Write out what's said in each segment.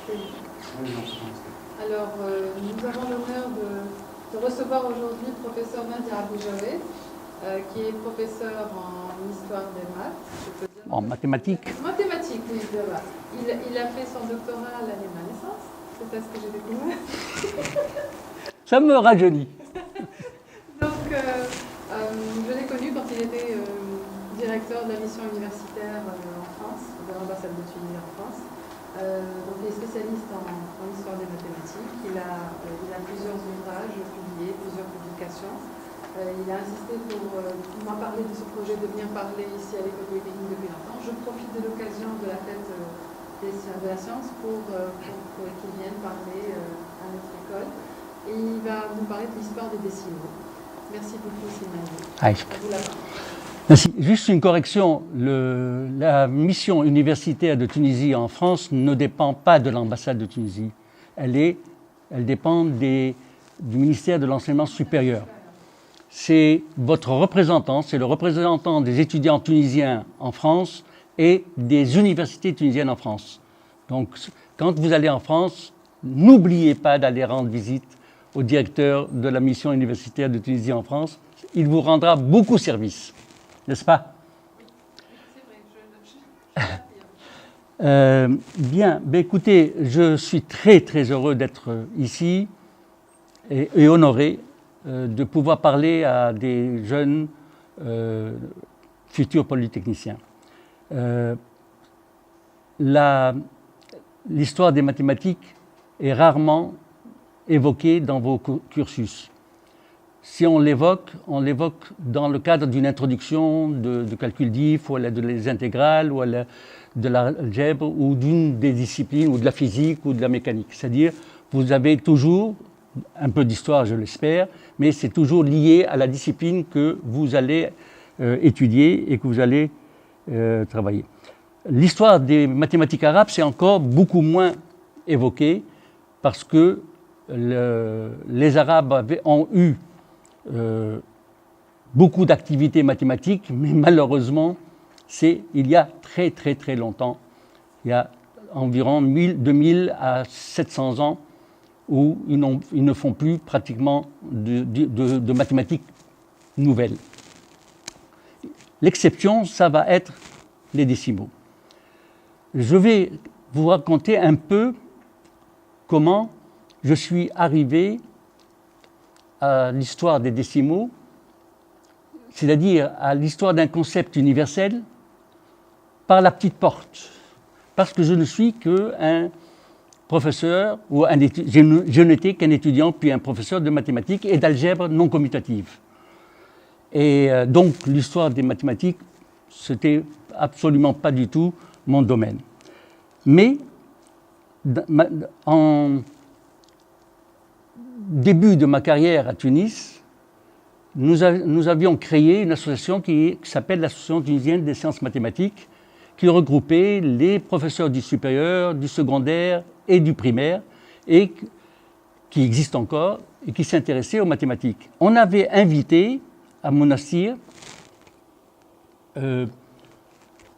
Oui. Alors, nous avons l'honneur de recevoir aujourd'hui le professeur Madi Abou-Jawed, qui est professeur en histoire des maths. En mathématiques. Mathématiques, oui, de maths. Il a fait son doctorat à l'année de ma naissance. C'est ça ce que j'ai découvert. Ça me rajeunit. Donc, je l'ai connu quand il était directeur de la mission universitaire en France, de l'ambassade de Tunisie en France. Donc, il est spécialiste en histoire des mathématiques. Il a plusieurs ouvrages publiés, plusieurs publications. Il a insisté pour m'en parler de ce projet, de venir parler ici à l'École polytechnique depuis longtemps. Je profite de l'occasion de la fête de la science pour qu'il vienne parler à notre école. Et il va nous parler de l'histoire des décimaux. Merci beaucoup, Sylvain. Merci. Juste une correction. La mission universitaire de Tunisie en France ne dépend pas de l'ambassade de Tunisie. Elle dépend du ministère de l'enseignement supérieur. C'est votre représentant, c'est le représentant des étudiants tunisiens en France et des universités tunisiennes en France. Donc, quand vous allez en France, n'oubliez pas d'aller rendre visite au directeur de la mission universitaire de Tunisie en France. Il vous rendra beaucoup service, n'est-ce pas? Oui, c'est vrai. Bien, écoutez, je suis très très heureux d'être ici et honoré de pouvoir parler à des jeunes futurs polytechniciens. L'histoire des mathématiques est rarement évoquée dans vos cursus. Si on l'évoque dans le cadre d'une introduction de calcul diff, ou des intégrales, ou de l'algèbre, ou d'une des disciplines, ou de la physique, ou de la mécanique. C'est-à-dire, vous avez toujours un peu d'histoire, je l'espère, mais c'est toujours lié à la discipline que vous allez étudier et que vous allez travailler. L'histoire des mathématiques arabes, c'est encore beaucoup moins évoqué parce que les Arabes ont eu beaucoup d'activités mathématiques, mais malheureusement, c'est il y a très très très longtemps, il y a environ 2000 à 700 ans, où ils ne font plus pratiquement de mathématiques nouvelles. L'exception, ça va être les décimaux. Je vais vous raconter un peu comment je suis arrivé à l'histoire des décimaux, c'est-à-dire à l'histoire d'un concept universel par la petite porte, parce que je ne suis qu'un professeur, ou je n'étais qu'un étudiant puis un professeur de mathématiques et d'algèbre non commutative. Et donc l'histoire des mathématiques, c'était absolument pas du tout mon domaine. Mais en début de ma carrière à Tunis, nous avions créé une association qui s'appelle l'Association tunisienne des sciences mathématiques, qui regroupait les professeurs du supérieur, du secondaire et du primaire, et qui existe encore, et qui s'intéressait aux mathématiques. On avait invité à Monastir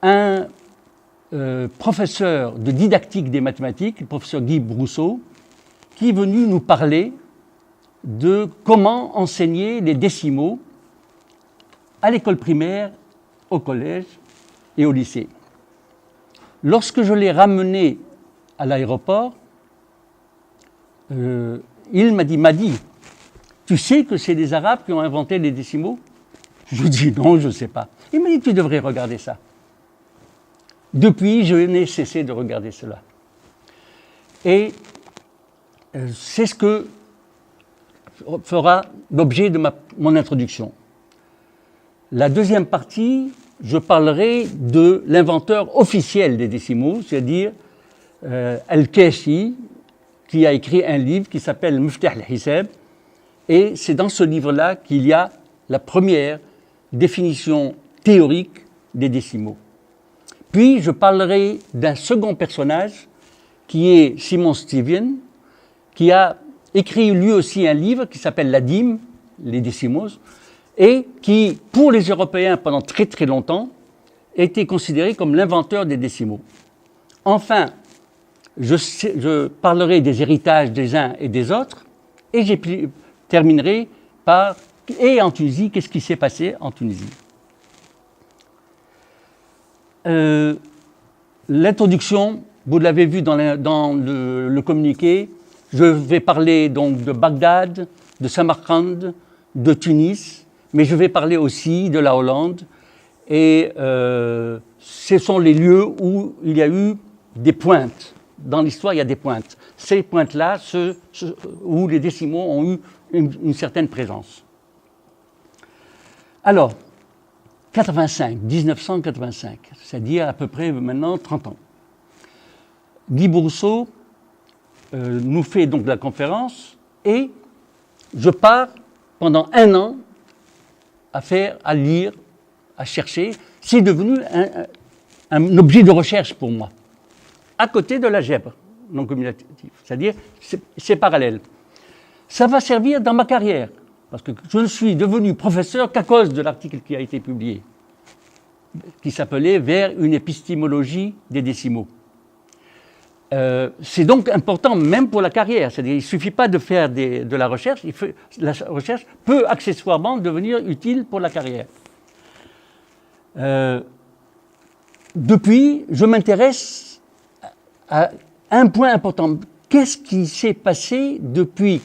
un professeur de didactique des mathématiques, le professeur Guy Brousseau, qui est venu nous parler de comment enseigner les décimaux à l'école primaire, au collège et au lycée. Lorsque je l'ai ramené à l'aéroport, il m'a dit, tu sais que c'est les Arabes qui ont inventé les décimaux? Je lui dis non, je ne sais pas. Il m'a dit, tu devrais regarder ça. Depuis, je n'ai cessé de regarder cela. Et c'est ce que fera l'objet de mon introduction. La deuxième partie, je parlerai de l'inventeur officiel des décimaux, c'est-à-dire Al-Kaysi, qui a écrit un livre qui s'appelle Miftah al-Hisab, et c'est dans ce livre-là qu'il y a la première définition théorique des décimaux. Puis je parlerai d'un second personnage qui est Simon Stevin, qui a écrit lui aussi un livre qui s'appelle La Dîme, les décimaux, et qui, pour les Européens pendant très très longtemps, était considéré comme l'inventeur des décimaux. Enfin, je parlerai des héritages des uns et des autres, et je terminerai par, et en Tunisie, qu'est-ce qui s'est passé en Tunisie? L'introduction, vous l'avez vu dans le communiqué, je vais parler donc de Bagdad, de Samarcande, de Tunis, mais je vais parler aussi de la Hollande, et ce sont les lieux où il y a eu des pointes. Dans l'histoire, il y a des pointes. Ces pointes-là, où les décimaux ont eu une certaine présence. Alors, 1985, c'est-à-dire à peu près maintenant 30 ans. Guy Brousseau nous fait donc la conférence et je pars pendant 1 an à lire, à chercher. C'est devenu un objet de recherche pour moi, à côté de l'algèbre non commutative, c'est-à-dire c'est parallèle. Ça va servir dans ma carrière, parce que je ne suis devenu professeur qu'à cause de l'article qui a été publié, qui s'appelait « Vers une épistémologie des décimaux ». C'est donc important même pour la carrière, c'est-à-dire il ne suffit pas de faire de la recherche, la recherche peut accessoirement devenir utile pour la carrière. Depuis, je m'intéresse à un point important. Qu'est-ce qui s'est passé depuis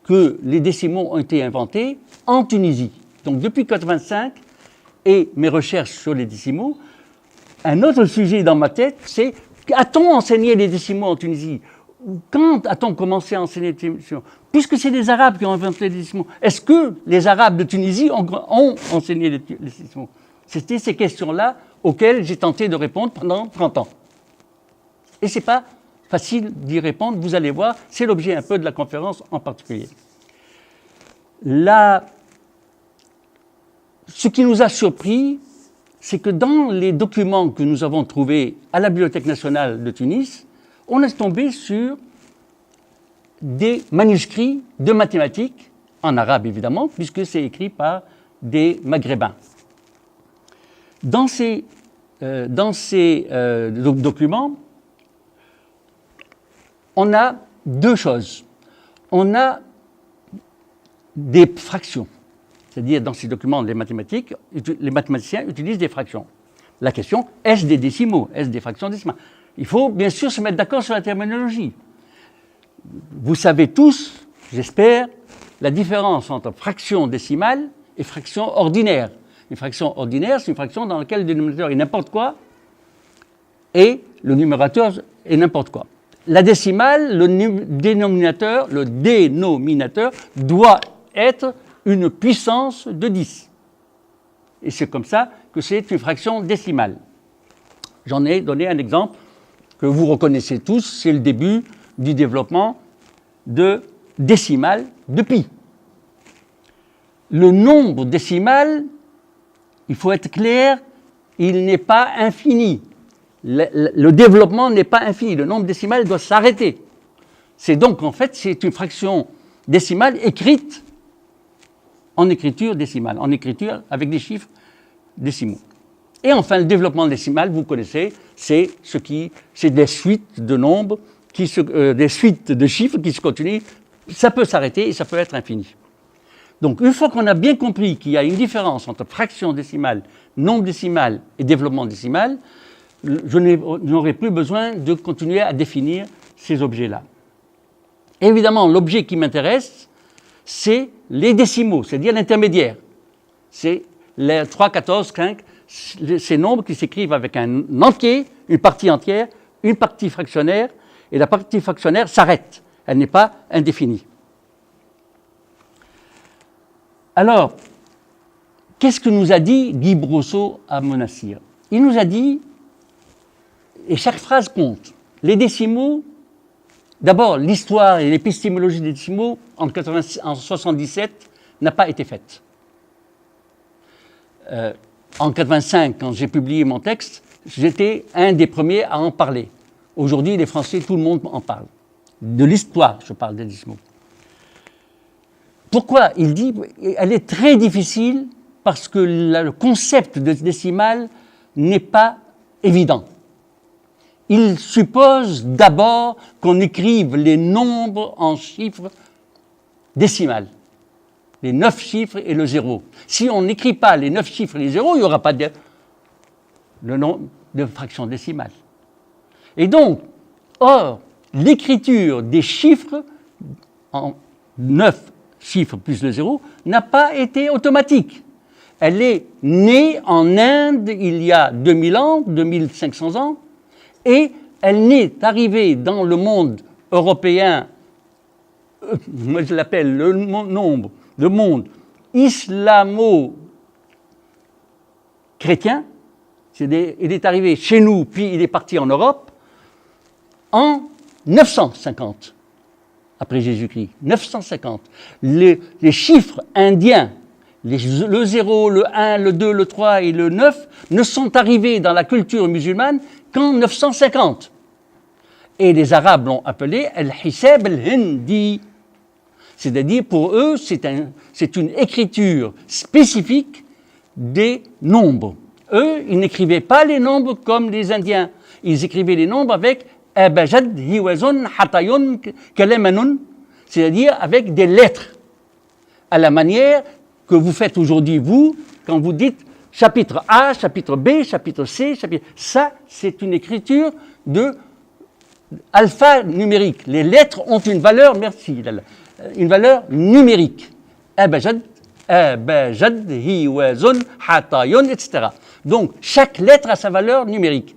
que les décimaux ont été inventés en Tunisie? Donc depuis 1985 et mes recherches sur les décimaux, un autre sujet dans ma tête, c'est a-t-on enseigné les décimaux en Tunisie? Quand a-t-on commencé à enseigner les décimaux? Puisque c'est les Arabes qui ont inventé les décimaux, est-ce que les Arabes de Tunisie ont enseigné les décimaux? C'était ces questions-là auxquelles j'ai tenté de répondre pendant 30 ans. Et ce n'est pas facile d'y répondre, vous allez voir, c'est l'objet un peu de la conférence en particulier. Ce qui nous a surpris, c'est que dans les documents que nous avons trouvés à la Bibliothèque nationale de Tunis, on est tombé sur des manuscrits de mathématiques, en arabe évidemment, puisque c'est écrit par des Maghrébins. Dans ces documents, on a 2 choses. On a des fractions. C'est-à-dire, dans ces documents, les mathématiciens utilisent des fractions. La question, est-ce des décimaux? Est-ce des fractions décimales? Il faut bien sûr se mettre d'accord sur la terminologie. Vous savez tous, j'espère, la différence entre fraction décimale et fraction ordinaire. Une fraction ordinaire, c'est une fraction dans laquelle le dénominateur est n'importe quoi et le numérateur est n'importe quoi. La décimale, le dénominateur doit être une puissance de 10. Et c'est comme ça que c'est une fraction décimale. J'en ai donné un exemple que vous reconnaissez tous, c'est le début du développement de décimales de pi. Le nombre décimal, il faut être clair, il n'est pas infini. Le développement n'est pas infini, le nombre décimal doit s'arrêter. C'est donc en fait, c'est une fraction décimale écrite en écriture décimale, en écriture avec des chiffres décimaux. Et enfin, le développement décimal, vous connaissez, c'est des suites de nombres, des suites de chiffres qui se continuent. Ça peut s'arrêter et ça peut être infini. Donc, une fois qu'on a bien compris qu'il y a une différence entre fraction décimale, nombre décimal et développement décimal, je n'aurai plus besoin de continuer à définir ces objets-là. Évidemment, l'objet qui m'intéresse, c'est les décimaux, c'est-à-dire l'intermédiaire. C'est les 3, 14, 5, ces nombres qui s'écrivent avec un entier, une partie entière, une partie fractionnaire, et la partie fractionnaire s'arrête. Elle n'est pas indéfinie. Alors, qu'est-ce que nous a dit Guy Brousseau à Monassir? Il nous a dit, et chaque phrase compte, les décimaux, d'abord, l'histoire et l'épistémologie des décimaux en 1977 n'a pas été faite. En 1985, quand j'ai publié mon texte, j'étais un des premiers à en parler. Aujourd'hui, les Français, tout le monde en parle. De l'histoire, je parle des décimaux. Pourquoi? Il dit, elle est très difficile parce que le concept de décimale n'est pas évident. il suppose d'abord qu'on écrive les nombres en chiffres décimales. Les 9 chiffres et le 0. Si on n'écrit pas les 9 chiffres et les 0, il n'y aura pas le nombre de fractions décimales. Et donc, or, l'écriture des chiffres en 9 chiffres plus le 0 n'a pas été automatique. Elle est née en Inde il y a 2000 ans, 2500 ans, et elle n'est arrivée dans le monde européen, moi je l'appelle le monde islamo-chrétien, il est arrivé chez nous, puis il est parti en Europe, en 950, après Jésus-Christ, 950. Les chiffres indiens, le 0, le 1, le 2, le 3 et le 9, ne sont arrivés dans la culture musulmane qu'en 950. Et les Arabes l'ont appelé al-Hisab al-Hindi. C'est-à-dire, pour eux, c'est une écriture spécifique des nombres. Eux, ils n'écrivaient pas les nombres comme les Indiens. Ils écrivaient les nombres avec abajad, hiwazun, hatayun, kalamanun, c'est-à-dire avec des lettres, à la manière que vous faites aujourd'hui, vous, quand vous dites chapitre A, chapitre B, chapitre C, ça, c'est une écriture de alphanumérique. Les lettres ont une valeur, merci, une valeur numérique. Abajad, hiwazun, hatayun, etc. Donc, chaque lettre a sa valeur numérique.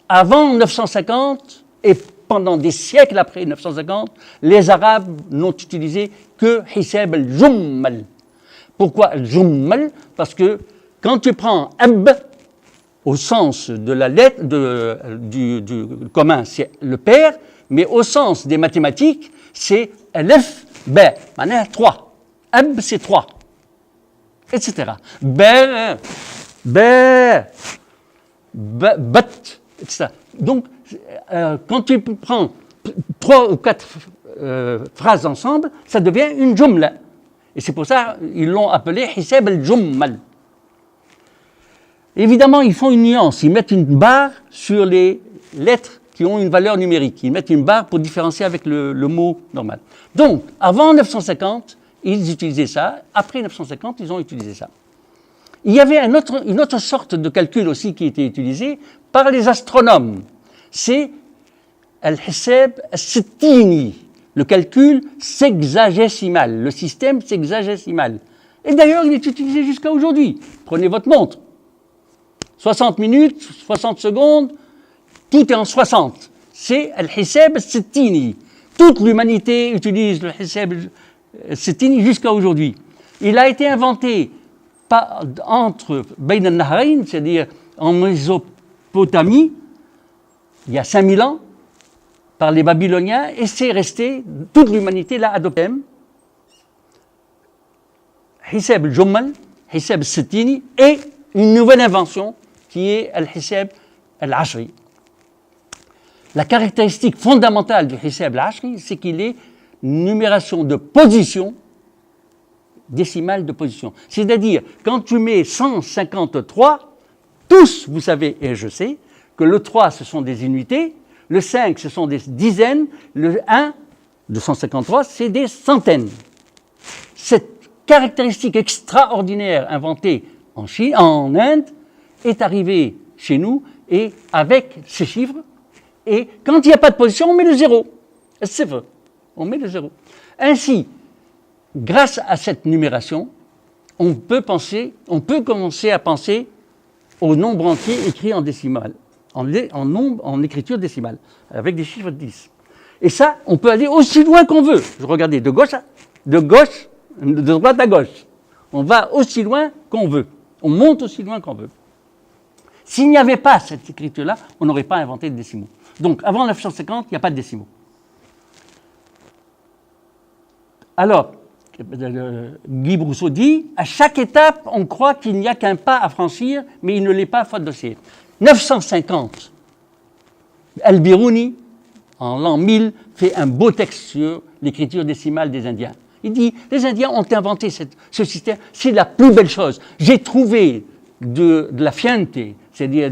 Avant 950, et pendant des siècles après 950, les Arabes n'ont utilisé que Hisab al-Jummal. Pourquoi al-Jummal? Parce que quand tu prends Ab, au sens de la lettre du commun, c'est le père, mais au sens des mathématiques, c'est Alef, B, maanaam 3. Ab, c'est 3, etc. Bat, etc. Donc, quand tu prends 3 ou 4 phrases ensemble, ça devient une jumla. Et c'est pour ça qu'ils l'ont appelé Hisab al-Jummal. Évidemment, ils font une nuance. Ils mettent une barre sur les lettres qui ont une valeur numérique. Ils mettent une barre pour différencier avec le mot normal. Donc, avant 950, ils utilisaient ça. Après 950, ils ont utilisé ça. Il y avait une autre sorte de calcul aussi qui était utilisée par les astronomes. C'est al-Hisab al-Sittini, le calcul sexagésimal, le système sexagésimal. Et d'ailleurs, il est utilisé jusqu'à aujourd'hui. Prenez votre montre. 60 minutes, 60 secondes, tout est en 60. C'est al-Hisab al-Sittini. Toute l'humanité utilise le Hisab al-Sittini jusqu'à aujourd'hui. Il a été inventé entre Bayn al-Nahrayn, c'est-à-dire en Mésopotamie, il y a 5000 ans, par les Babyloniens, et c'est resté, toute l'humanité l'a adopté. Hisab al-Jummal, Hisab al-Sittini, et une nouvelle invention qui est al-Hisab al-Ashri. La caractéristique fondamentale du Hisab al-Ashri, c'est qu'il est une numération de position, décimale de position. C'est-à-dire, quand tu mets 153, tous, vous savez, et je sais, que le 3, ce sont des unités, le 5, ce sont des dizaines, le 1, 253, c'est des centaines. Cette caractéristique extraordinaire inventée en Chine, en Inde, est arrivée chez nous, et avec ces chiffres, et quand il n'y a pas de position, on met le 0. C'est vrai, on met le 0. Ainsi, grâce à cette numération, on peut commencer à penser au nombre entier écrit en décimale, en écriture décimale, avec des chiffres de 10. Et ça, on peut aller aussi loin qu'on veut. Regardez, de droite à gauche. On va aussi loin qu'on veut. On monte aussi loin qu'on veut. S'il n'y avait pas cette écriture-là, on n'aurait pas inventé de décimaux. Donc, avant 950, il n'y a pas de décimaux. Alors, Guy Brousseau dit, à chaque étape, on croit qu'il n'y a qu'un pas à franchir, mais il ne l'est pas faute d'essayer. 950, Al-Biruni, en l'an 1000, fait un beau texte sur l'écriture décimale des Indiens. Il dit, les Indiens ont inventé ce système, c'est la plus belle chose. J'ai trouvé de la fiente, c'est-à-dire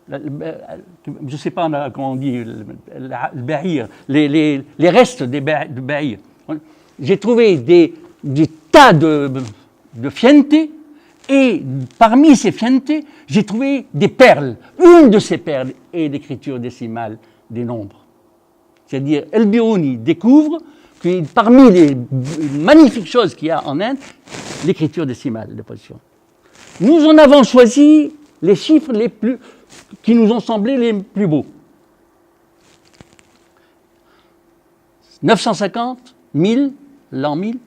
je ne sais pas comment on dit, le bahir, les restes de bahir. J'ai trouvé des tas de fiente, et parmi ces fiente, j'ai trouvé des perles. Une de ces perles est l'écriture décimale des nombres. C'est-à-dire, El-Biruni découvre que parmi les magnifiques choses qu'il y a en Inde, l'écriture décimale de position. Nous en avons choisi les chiffres qui nous ont semblé les plus beaux. 950, 1000, l'an 1000.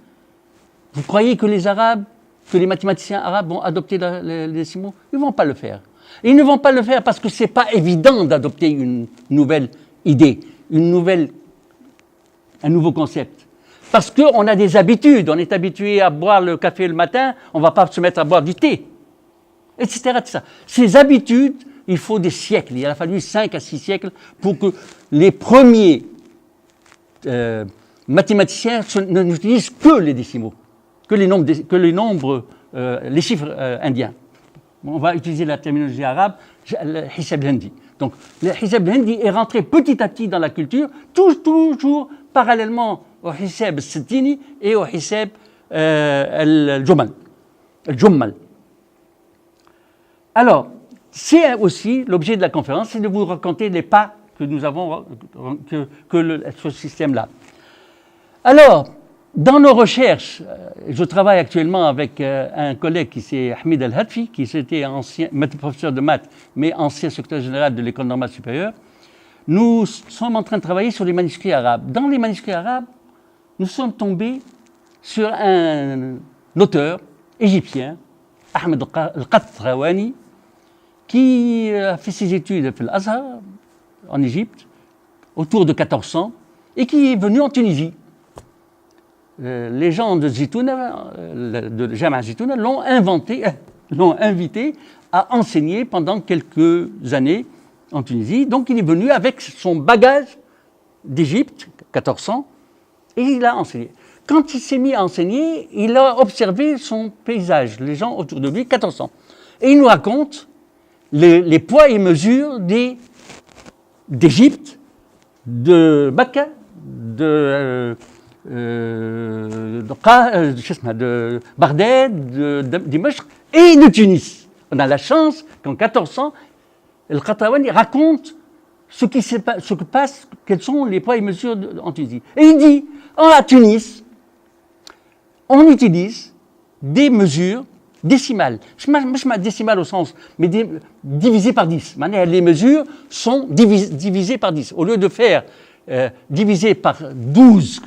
Vous croyez que les Arabes, que les mathématiciens arabes vont adopter les décimaux? Ils ne vont pas le faire. Ils ne vont pas le faire parce que ce n'est pas évident d'adopter une nouvelle idée, un nouveau concept. Parce qu'on a des habitudes, on est habitué à boire le café le matin, on ne va pas se mettre à boire du thé, etc. Ces habitudes, il faut des siècles, il a fallu 5 à 6 siècles pour que les premiers mathématiciens n'utilisent que les décimaux, que les chiffres indiens. On va utiliser la terminologie arabe, le Hisab al-Hindi. Donc, le Hisab al-Hindi est rentré petit à petit dans la culture, toujours parallèlement au Hisab al-Sittini et au Hisab al-Jummal. Alors, c'est aussi l'objet de la conférence, c'est de vous raconter les pas que nous avons, ce système-là. Alors, dans nos recherches, je travaille actuellement avec un collègue qui c'est Hamid Al-Hadfi, qui était ancien professeur de maths, mais ancien secrétaire général de l'École normale supérieure. Nous sommes en train de travailler sur les manuscrits arabes. Dans les manuscrits arabes, nous sommes tombés sur un auteur égyptien, Ahmed Al-Qatrawani, qui a fait ses études à l'Azhar, en Égypte, autour de 1400, et qui est venu en Tunisie. Les gens de Zitouna, de Jama Zitouna, l'ont invité à enseigner pendant quelques années en Tunisie. Donc il est venu avec son bagage d'Égypte, 1400, et il a enseigné. Quand il s'est mis à enseigner, il a observé son paysage, les gens autour de lui, 1400. Et il nous raconte les poids et mesures d'Égypte, de Mecca, de Bagdad, de Dimashq et de Tunis. On a la chance qu'en 1400, Al-Qatrawani raconte ce que passe, quels sont les poids et mesures en Tunisie. Et il dit, à Tunis, on utilise des mesures décimales. Pas décimales au sens, mais divisées par 10. Les mesures sont divisées par 10. Au lieu de faire divisé par 12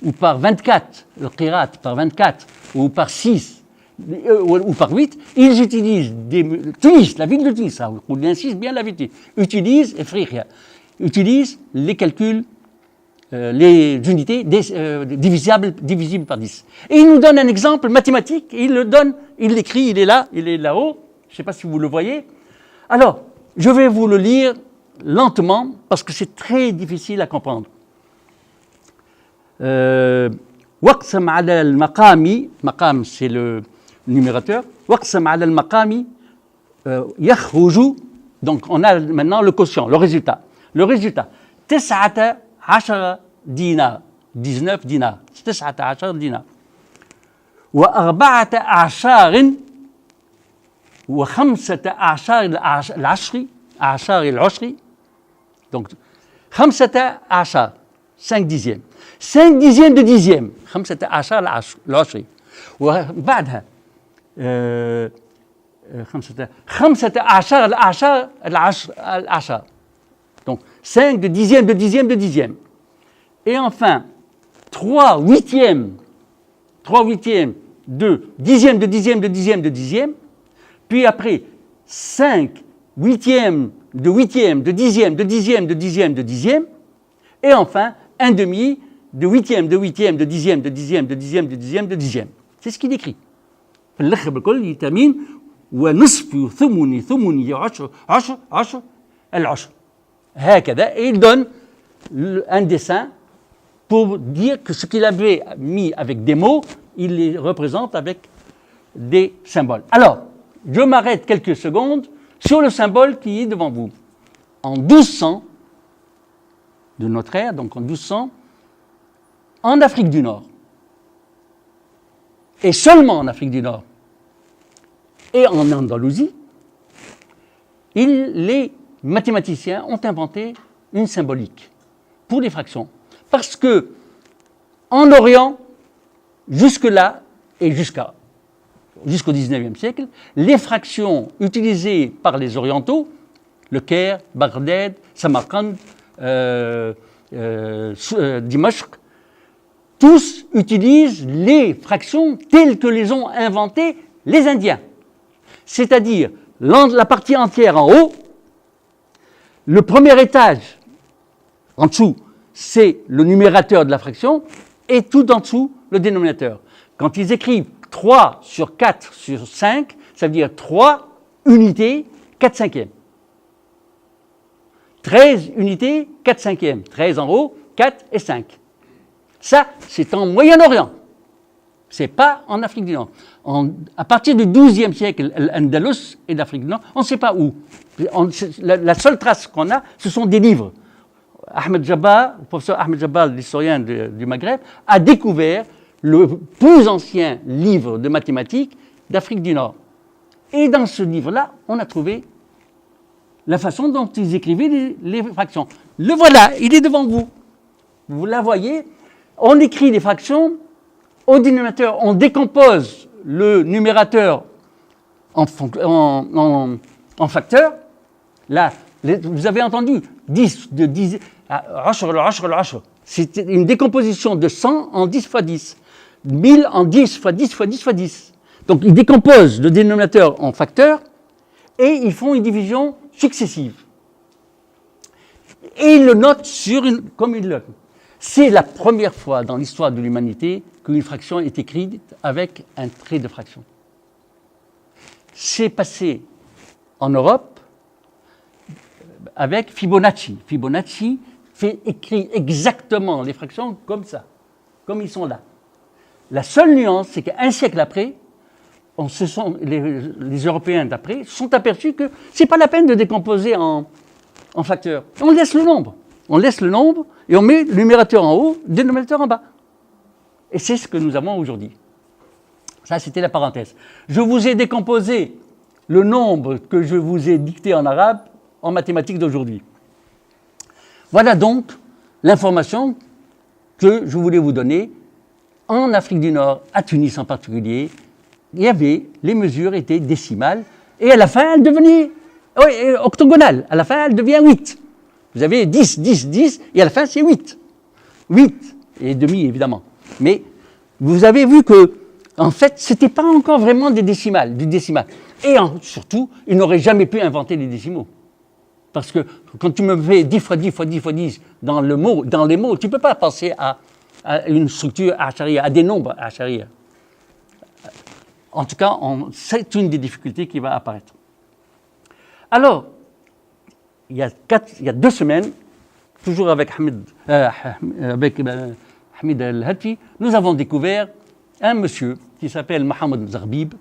ou par 24, le qirat par 24, ou par 6, ou par 8, ils utilisent Tunis, la ville de Tunis, on insiste bien la ville, utilise les calculs, les unités divisibles par 10. Et il nous donne un exemple mathématique, il l'écrit, il est là-haut, je ne sais pas si vous le voyez. Alors, je vais vous le lire lentement, parce que c'est très difficile à comprendre. واقسم على المقام مقام c'est le numérateur واقسم على المقام يخرج donc on a maintenant le quotient le résultat 19 دينار 19 دينار 19 دينار وأربعة أعشار وخمسة أعشار العشر donc 5 أعشار 5 dixièmes 5 dixièmes de dixième 5 أعشار العشر وبعدها 5 أعشار العشر donc 5 de dixième de dixième de dixième et enfin 3 huitièmes de dixième de dixième de dixième de dixième puis après 5 huitièmes de huitième de dixième de dixième de dixième de dixième et enfin un demi de huitième de huitième de dixième de dixième de dixième de dixième de dixième. C'est ce qu'il écrit. Il termine ونصف ثمن ثمن عشر العشر هكذا et il donne un dessin pour dire que ce qu'il avait mis avec des mots, il les représente avec des symboles. Alors, je m'arrête quelques secondes sur le symbole qui est devant vous. En 1200 de notre ère, donc en 1200, en Afrique du Nord, et seulement en Afrique du Nord, et en Andalousie, les mathématiciens ont inventé une symbolique pour les fractions. Parce que, en Orient, jusque-là, et jusqu'au XIXe siècle, les fractions utilisées par les Orientaux, le Caire, Bagdad, Samarkand, Dimashq, tous utilisent les fractions telles que les ont inventées les Indiens. C'est-à-dire la partie entière en haut, le premier étage en dessous, c'est le numérateur de la fraction, et tout en dessous, le dénominateur. Quand ils écrivent 3 sur 4 sur 5, ça veut dire 3 unités, 4 cinquièmes. 13 unités, 4 cinquièmes. 13 en haut, 4 et 5. Ça, c'est en Moyen-Orient. Ce n'est pas en Afrique du Nord. À partir du XIIe siècle, l'Andalus et l'Afrique du Nord, on ne sait pas où. La seule trace qu'on a, ce sont des livres. Ahmed Jabbar, le professeur Ahmed Jabbar, l'historien du Maghreb, a découvert le plus ancien livre de mathématiques d'Afrique du Nord. Et dans ce livre-là, on a trouvé la façon dont ils écrivaient les fractions. Le voilà, il est devant vous. Vous la voyez. On écrit les fractions au dénominateur. On décompose le numérateur en facteurs. Là, vous avez entendu 10 de 10. C'est une décomposition de 100 en 10 fois 10. 1000 en 10 fois 10 fois 10 fois 10. Donc, ils décomposent le dénominateur en facteurs et ils font une division successive. Et ils le notent comme ils le. C'est la première fois dans l'histoire de l'humanité qu'une fraction est écrite avec un trait de fraction. C'est passé en Europe avec Fibonacci. Fibonacci écrit exactement les fractions comme ça, comme ils sont là. La seule nuance, c'est qu'un siècle après, les Européens d'après se sont aperçus que ce n'est pas la peine de décomposer en facteurs. On laisse le nombre. On laisse le nombre et on met le numérateur en haut, le dénominateur en bas. Et c'est ce que nous avons aujourd'hui. Ça, c'était la parenthèse. Je vous ai décomposé le nombre que je vous ai dicté en arabe en mathématiques d'aujourd'hui. Voilà donc l'information que je voulais vous donner. En Afrique du Nord, à Tunis en particulier, les mesures étaient décimales et à la fin, elles devenaient octogonales. À la fin, elles deviennent 8. Vous avez 10, 10, 10 et à la fin, c'est 8. 8 et demi, évidemment. Mais vous avez vu que, en fait, ce n'était pas encore vraiment du décimal. Et surtout, ils n'auraient jamais pu inventer les décimaux. Parce que quand tu me fais 10 fois 10 fois 10 fois 10 dans les mots, tu ne peux pas penser à une structure ashariya, à des nombres ashariya. En tout cas, c'est une des difficultés qui va apparaître. Alors, il y a 2 semaines, toujours avec Hamid El-Hadfi, nous avons découvert un monsieur qui s'appelle Mohamed Zarbib,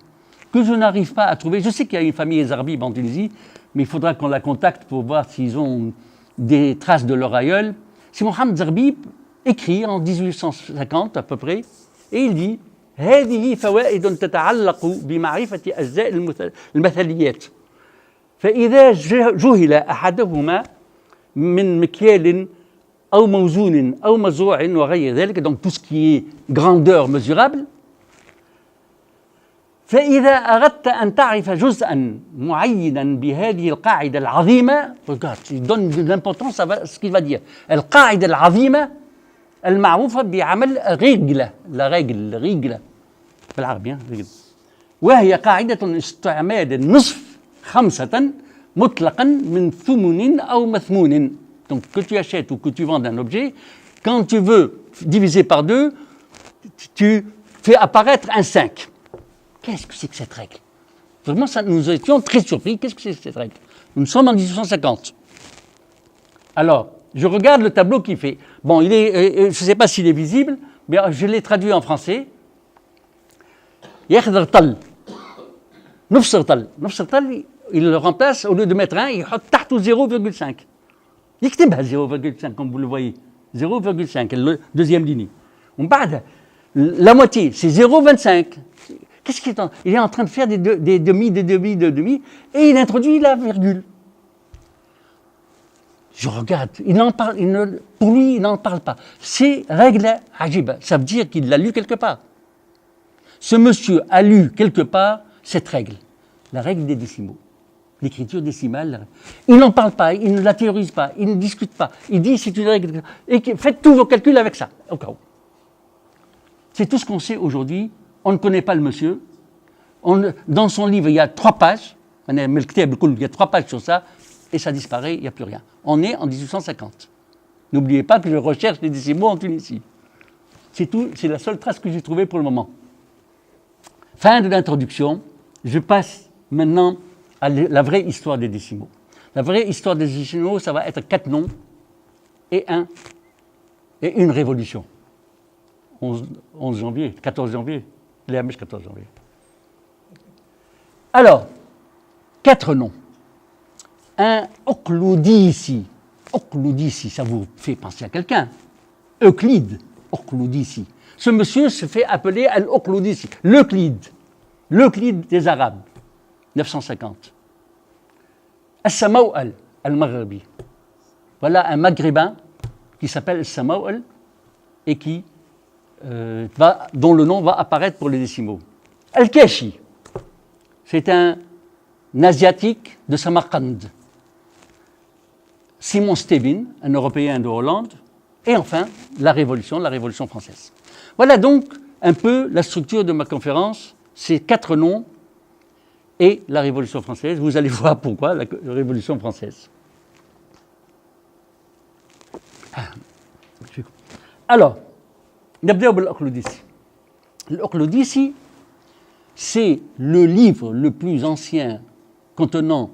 que je n'arrive pas à trouver. Je sais qu'il y a une famille Zarbib en Tunisie, mais il faudra qu'on la contacte pour voir s'ils ont des traces de leur aïeul. C'est Mohamed Zarbib, écrit en 1850 à peu près, et il dit هذه فوائد تتعلق بمعرفة أجزاء المثليات فإذا جهل أحدهما من مكيال أو موزون أو مزروع وغير ذلك, donc tout ce qui est grandeur mesurable. فإذا أردت أن تعرف جزءا معينا بهذه القاعدة العظيمة, il donne de l'importance à ce qu'il va dire. القاعدة العظيمة المعروفة بعمل رجلة, la رجلة بالعربي, وهي قاعدة استعمال النصف 5 مطلقا من ثمن أو مثمون. Donc que tu achètes ou que tu vends un objet, quand tu veux diviser par 2, tu fais apparaître un 5. Qu'est-ce que c'est que cette règle? Vraiment, nous étions très surpris. Qu'est-ce que c'est que cette règle? Nous sommes en 1850. Alors, je regarde le tableau qu'il fait. Bon, je ne sais pas s'il est visible, mais je l'ai traduit en français. يخضر طل نفسر طل il le remplace, au lieu de mettre 1, il met تحته 0,5. يكتبها 0,5 comme vous le voyez. 0,5, la deuxième ligne. La moitié, c'est 0,25. Qu'est-ce qu'il est il est en train de faire des demi, et il introduit la virgule. Je regarde, pour lui, il n'en parle pas. C'est règle ajiba, ça veut dire qu'il l'a lu quelque part. Ce monsieur a lu quelque part cette règle, la règle des décimaux, l'écriture décimale. Il n'en parle pas, il ne la théorise pas, il ne discute pas. Il dit c'est une règle, et faites tous vos calculs avec ça, au cas où. C'est tout ce qu'on sait aujourd'hui. On ne connaît pas le monsieur. Dans son livre, il y a 3 pages. Il y a 3 pages sur ça, et ça disparaît, il n'y a plus rien. On est en 1850. N'oubliez pas que je recherche les décimaux en Tunisie. C'est tout, c'est la seule trace que j'ai trouvée pour le moment. Fin de l'introduction. Je passe maintenant à la vraie histoire des décimaux. La vraie histoire des décimaux, ça va être 4 noms et une révolution. 11 janvier, 14 janvier, les 14 janvier. Alors, 4 noms. Un Oqloudissi. Oqloudissi, ça vous fait penser à quelqu'un. Euclide, Oqloudissi. Ce monsieur se fait appeler Al-Oqloudissi, l'Euclide des Arabes, 950. As-Samaw'al, Al-Maghribi. Voilà un maghrébin qui s'appelle As-Samaw'al et dont le nom va apparaître pour les décimaux. Al-Kashi, c'est un asiatique de Samarkand. Simon Stevin, un Européen de Hollande. Et enfin, la Révolution française. Voilà donc un peu la structure de ma conférence, ces 4 noms et la Révolution française. Vous allez voir pourquoi la Révolution française. Alors, نبدأ بالأقلوديسي. L'Oqloudissi, c'est le livre le plus ancien contenant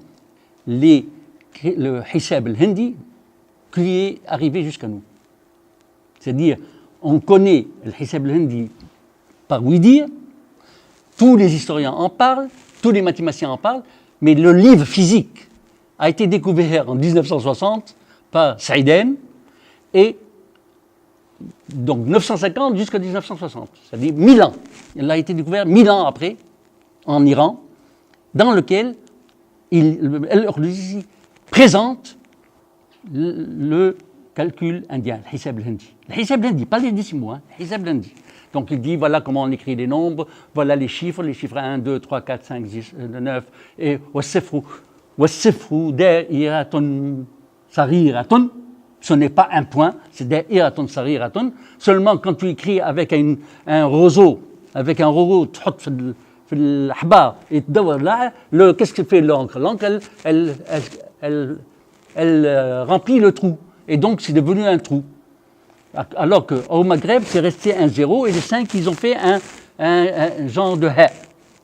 le Hisab al-Hindi qui est arrivé jusqu'à nous. C'est-à-dire, on connaît le Hisab al-Hindi par oui dire, tous les historiens en parlent, tous les mathématiciens en parlent, mais le livre physique a été découvert en 1960 par Saïden et donc 950 jusqu'à 1960, c'est-à-dire 1000 ans. Il a été découvert 1000 ans après, en Iran, dans lequel il présente le calcul indien, le Hisab al-Hindi. Le Hisab al-Hindi, pas les décimaux, le Hisab al-Hindi. Donc il dit, voilà comment on écrit les nombres, voilà les chiffres 1, 2, 3, 4, 5, 10, 9, et wassifru da'iratun sariratun. Ce n'est pas un point, c'est da'iratun sariratun. Seulement quand tu écris avec un roseau, et qu'est-ce que fait l'encre? L'encre, elle remplit le trou. Et donc, c'est devenu un trou. Alors qu'au Maghreb, c'est resté un 0, et les 5, ils ont fait un genre de ha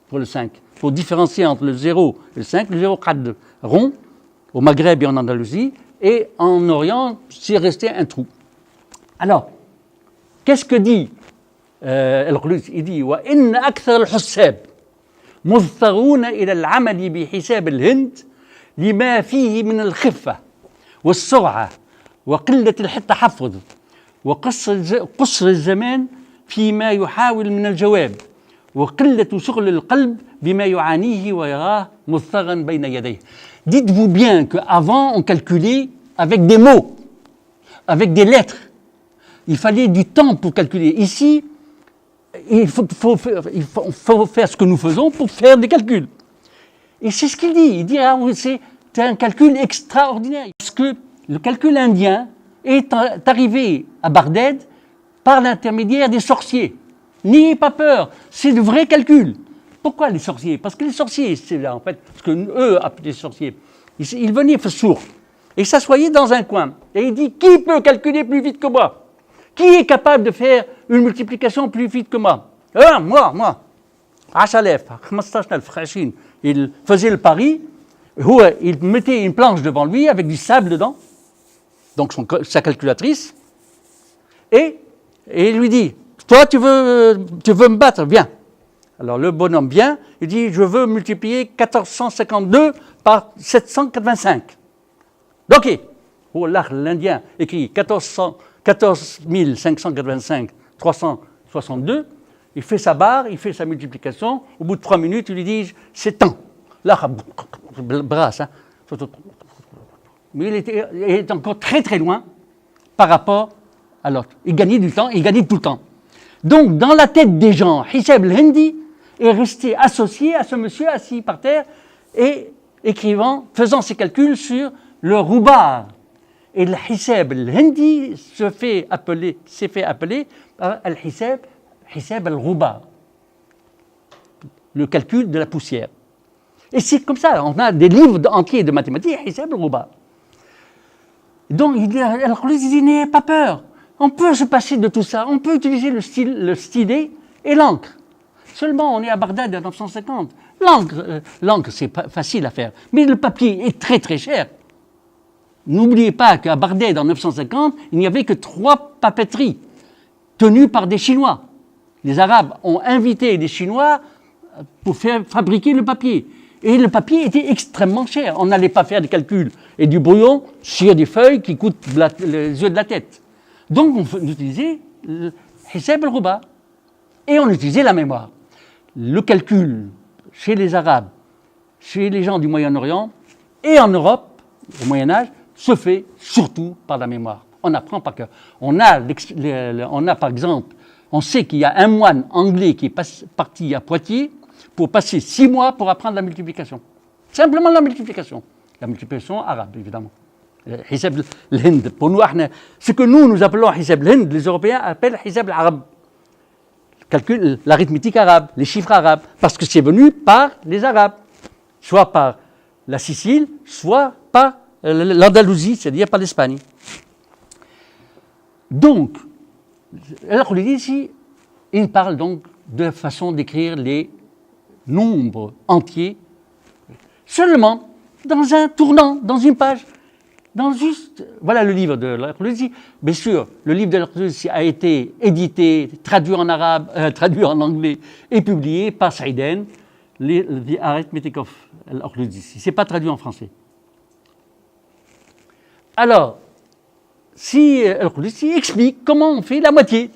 pour le 5. Pour différencier entre le 0 et le 5, le 0 qad rond, au Maghreb et en Andalousie, et en Orient, c'est resté un trou. Alors, qu'est-ce que dit il dit وإن أكثر الحساب مضطرون إلى العمل بحساب الهند لما فيه من الخفة والسرعة وقلة التحفظ وقصر الزمان فيما يحاول من الجواب وقلة شغل القلب بما يعانيه ويراه مضطرا بين يديه. Dites-vous bien qu'avant on calculait avec des mots, avec des lettres. Il fallait du temps pour calculer. Ici, il faut faire ce que nous faisons pour faire des calculs. Et c'est ce qu'il dit. Il dit c'est un calcul extraordinaire. Parce que le calcul indien est arrivé à Bagdad par l'intermédiaire des sorciers. N'ayez pas peur, c'est de vrais calculs. Pourquoi les sorciers? Parce que les sorciers, c'est là en fait, ce que eux appellent les sorciers, ils venaient sourds et s'assoyaient dans un coin. Et il dit, qui peut calculer plus vite que moi? Qui est capable de faire une multiplication plus vite que moi? Moi. 10,000, 15,000. Il faisait le pari, il mettait une planche devant lui avec du sable dedans, donc sa calculatrice, et il lui dit, toi tu veux me battre, viens. Alors le bonhomme vient, il dit, je veux multiplier 1452 par 785. Ok. Oh là, l'Indien écrit 14 585, 362. Il fait sa barre, il fait sa multiplication. Au bout de 3 minutes, il lui dit, c'est tant. Là, brasse. Hein. Mais il est encore très très loin par rapport à l'autre. Il gagnait du temps, il gagnait tout le temps. Donc, dans la tête des gens, Hisab al-Hindi est resté associé à ce monsieur assis par terre et écrivant, faisant ses calculs sur le roubar. Et le Hisab al-Hindi s'est fait appeler par Hisab al-Roubar, le calcul de la poussière. Et c'est comme ça, on a des livres entiers de mathématiques, Hisab al-Roubar. Donc, il dit, n'ayez pas peur. On peut se passer de tout ça. On peut utiliser le stylet et l'encre. Seulement, on est à Bagdad en 1950. L'encre, c'est pas facile à faire. Mais le papier est très très cher. N'oubliez pas qu'à Bagdad en 1950, il n'y avait que 3 papeteries tenues par des Chinois. Les Arabes ont invité des Chinois pour faire fabriquer le papier. Et le papier était extrêmement cher. On n'allait pas faire des calculs et du brouillon sur des feuilles qui coûtent les yeux de la tête. Donc on utilisait le Hisab al-Roubar et on utilisait la mémoire. Le calcul chez les Arabes, chez les gens du Moyen-Orient et en Europe, au Moyen-Âge, se fait surtout par la mémoire. On apprend par cœur. On a par exemple, on sait qu'il y a un moine anglais qui est parti à Poitiers pour passer 6 mois pour apprendre la multiplication. Simplement la multiplication. La multiplication arabe, évidemment. Hisab al-Hind. Pour nous, ce que nous appelons Hisab al-Hind, les Européens appellent Hisab al-Arab. Calcul, l'arithmétique arabe, les chiffres arabes, parce que c'est venu par les Arabes, soit par la Sicile, soit par l'Andalousie, c'est-à-dire par l'Espagne. Donc, alors ici, il parle donc de la façon d'écrire les nombres entiers, seulement dans un tournant, dans une page. Voilà le livre de l'Archéologie. Bien sûr, le livre de l'Archéologie a été édité, traduit en arabe, traduit en anglais et publié par Saïden, The Arithmetic of l'Archéologie. Ce n'est pas traduit en français. Alors, si l'Archéologie explique comment on fait la moitié,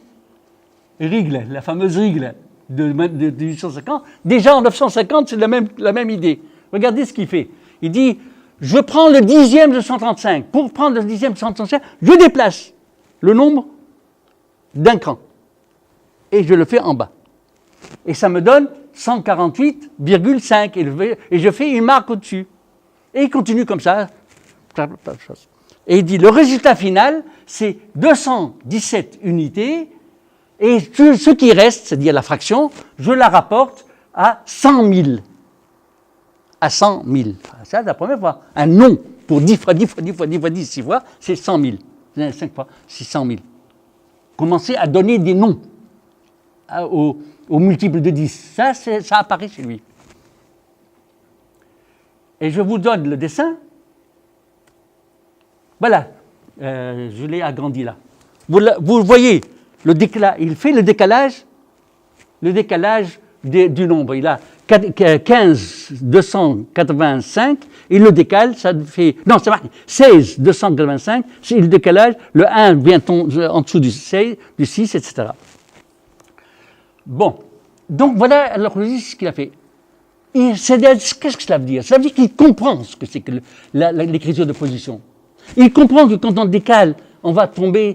règle, la fameuse règle de 1850, déjà en 950, c'est la même idée. Regardez ce qu'il fait. Il dit, je prends le 10e de 135. Pour prendre le 10e de 135, je déplace le nombre d'un cran. Et je le fais en bas. Et ça me donne 148,5. Et je fais une marque au-dessus. Et il continue comme ça. Et il dit, le résultat final, c'est 217 unités. Et ce qui reste, c'est-à-dire la fraction, je la rapporte à 100 000. À 100 000. Ça, c'est la première fois. Un nom pour 10 fois 10 fois 10 fois 10 fois 10, 6 fois, c'est 100 000. 5 fois, c'est 100 000. Commencez à donner des noms aux multiples de 10. Ça apparaît chez lui. Et je vous donne le dessin. Voilà. Je l'ai agrandi là. Vous voyez, il fait le décalage du nombre. Il a 15 285, il le décale, ça fait... Non, c'est marqué 16 285, c'est le décalage, le 1 vient en dessous du 6, etc. Bon, donc voilà alors ce qu'il a fait. Qu'est-ce que cela veut dire? Ça veut dire qu'il comprend ce que c'est que l'écriture de position. Il comprend que quand on décale, on va tomber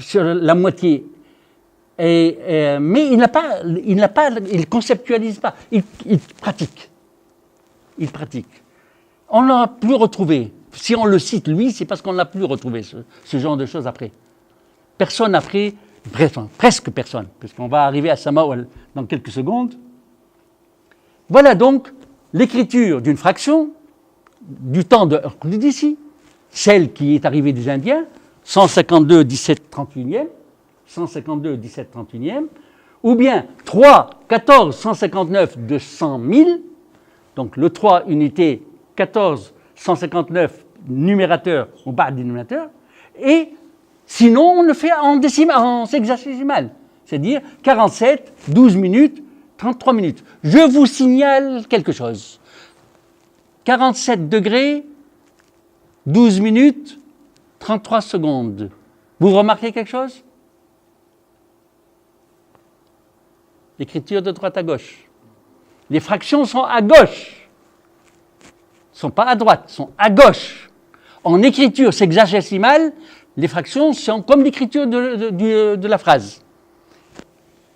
sur la moitié. Mais il ne conceptualise pas, il pratique. Il pratique. On ne l'a plus retrouvé. Si on le cite, lui, c'est parce qu'on ne l'a plus retrouvé, ce genre de choses après. Personne après, presque personne, puisqu'on va arriver à Samaouel dans quelques secondes. Voilà donc l'écriture d'une fraction du temps de Euclide ici, celle qui est arrivée des Indiens, 152, 17, 31e, 152, 17, 31e, ou bien 3, 14, 159 de 100 000, donc le 3 unité, 14, 159 numérateur au bas dénominateur, et sinon on le fait en hexadécimal, c'est-à-dire 47, 12 minutes, 33 minutes. Je vous signale quelque chose. 47 degrés, 12 minutes, 33 secondes. Vous remarquez quelque chose? L'écriture de droite à gauche. Les fractions sont à gauche. Ne sont pas à droite, sont à gauche. En écriture sexagésimale, les fractions sont comme l'écriture de la phrase.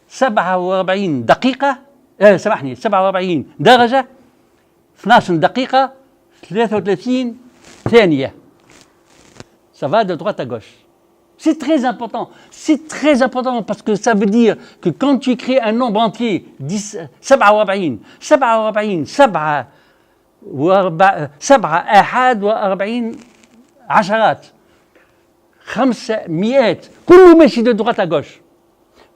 47 دقيقة سامحني 47 درجة 12 دقيقة 33 ثانية. Ça va de droite à gauche. C'est très important. C'est très important parce que ça veut dire que quand tu écris un nombre entier, 47 7 41 عشرات 500 كله ماشي de droite à gauche.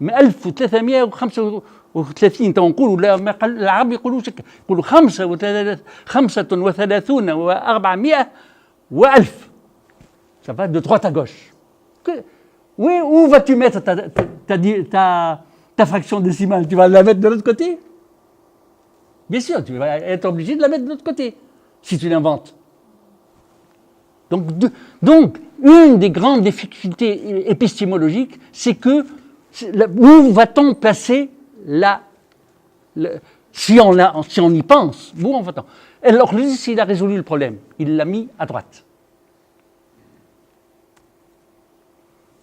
من 1335 تنقولوا العرب يقولوا يقولوا 35 و400 و1000. Ça va de droite à gauche. Où vas-tu mettre ta fraction décimale? Tu vas la mettre de l'autre côté? Bien sûr, tu vas être obligé de la mettre de l'autre côté, si tu l'inventes. Donc, une des grandes difficultés épistémologiques, c'est que où va-t-on placer si on y pense, où on va-t-on? Alors, lui, il a résolu le problème. Il l'a mis à droite.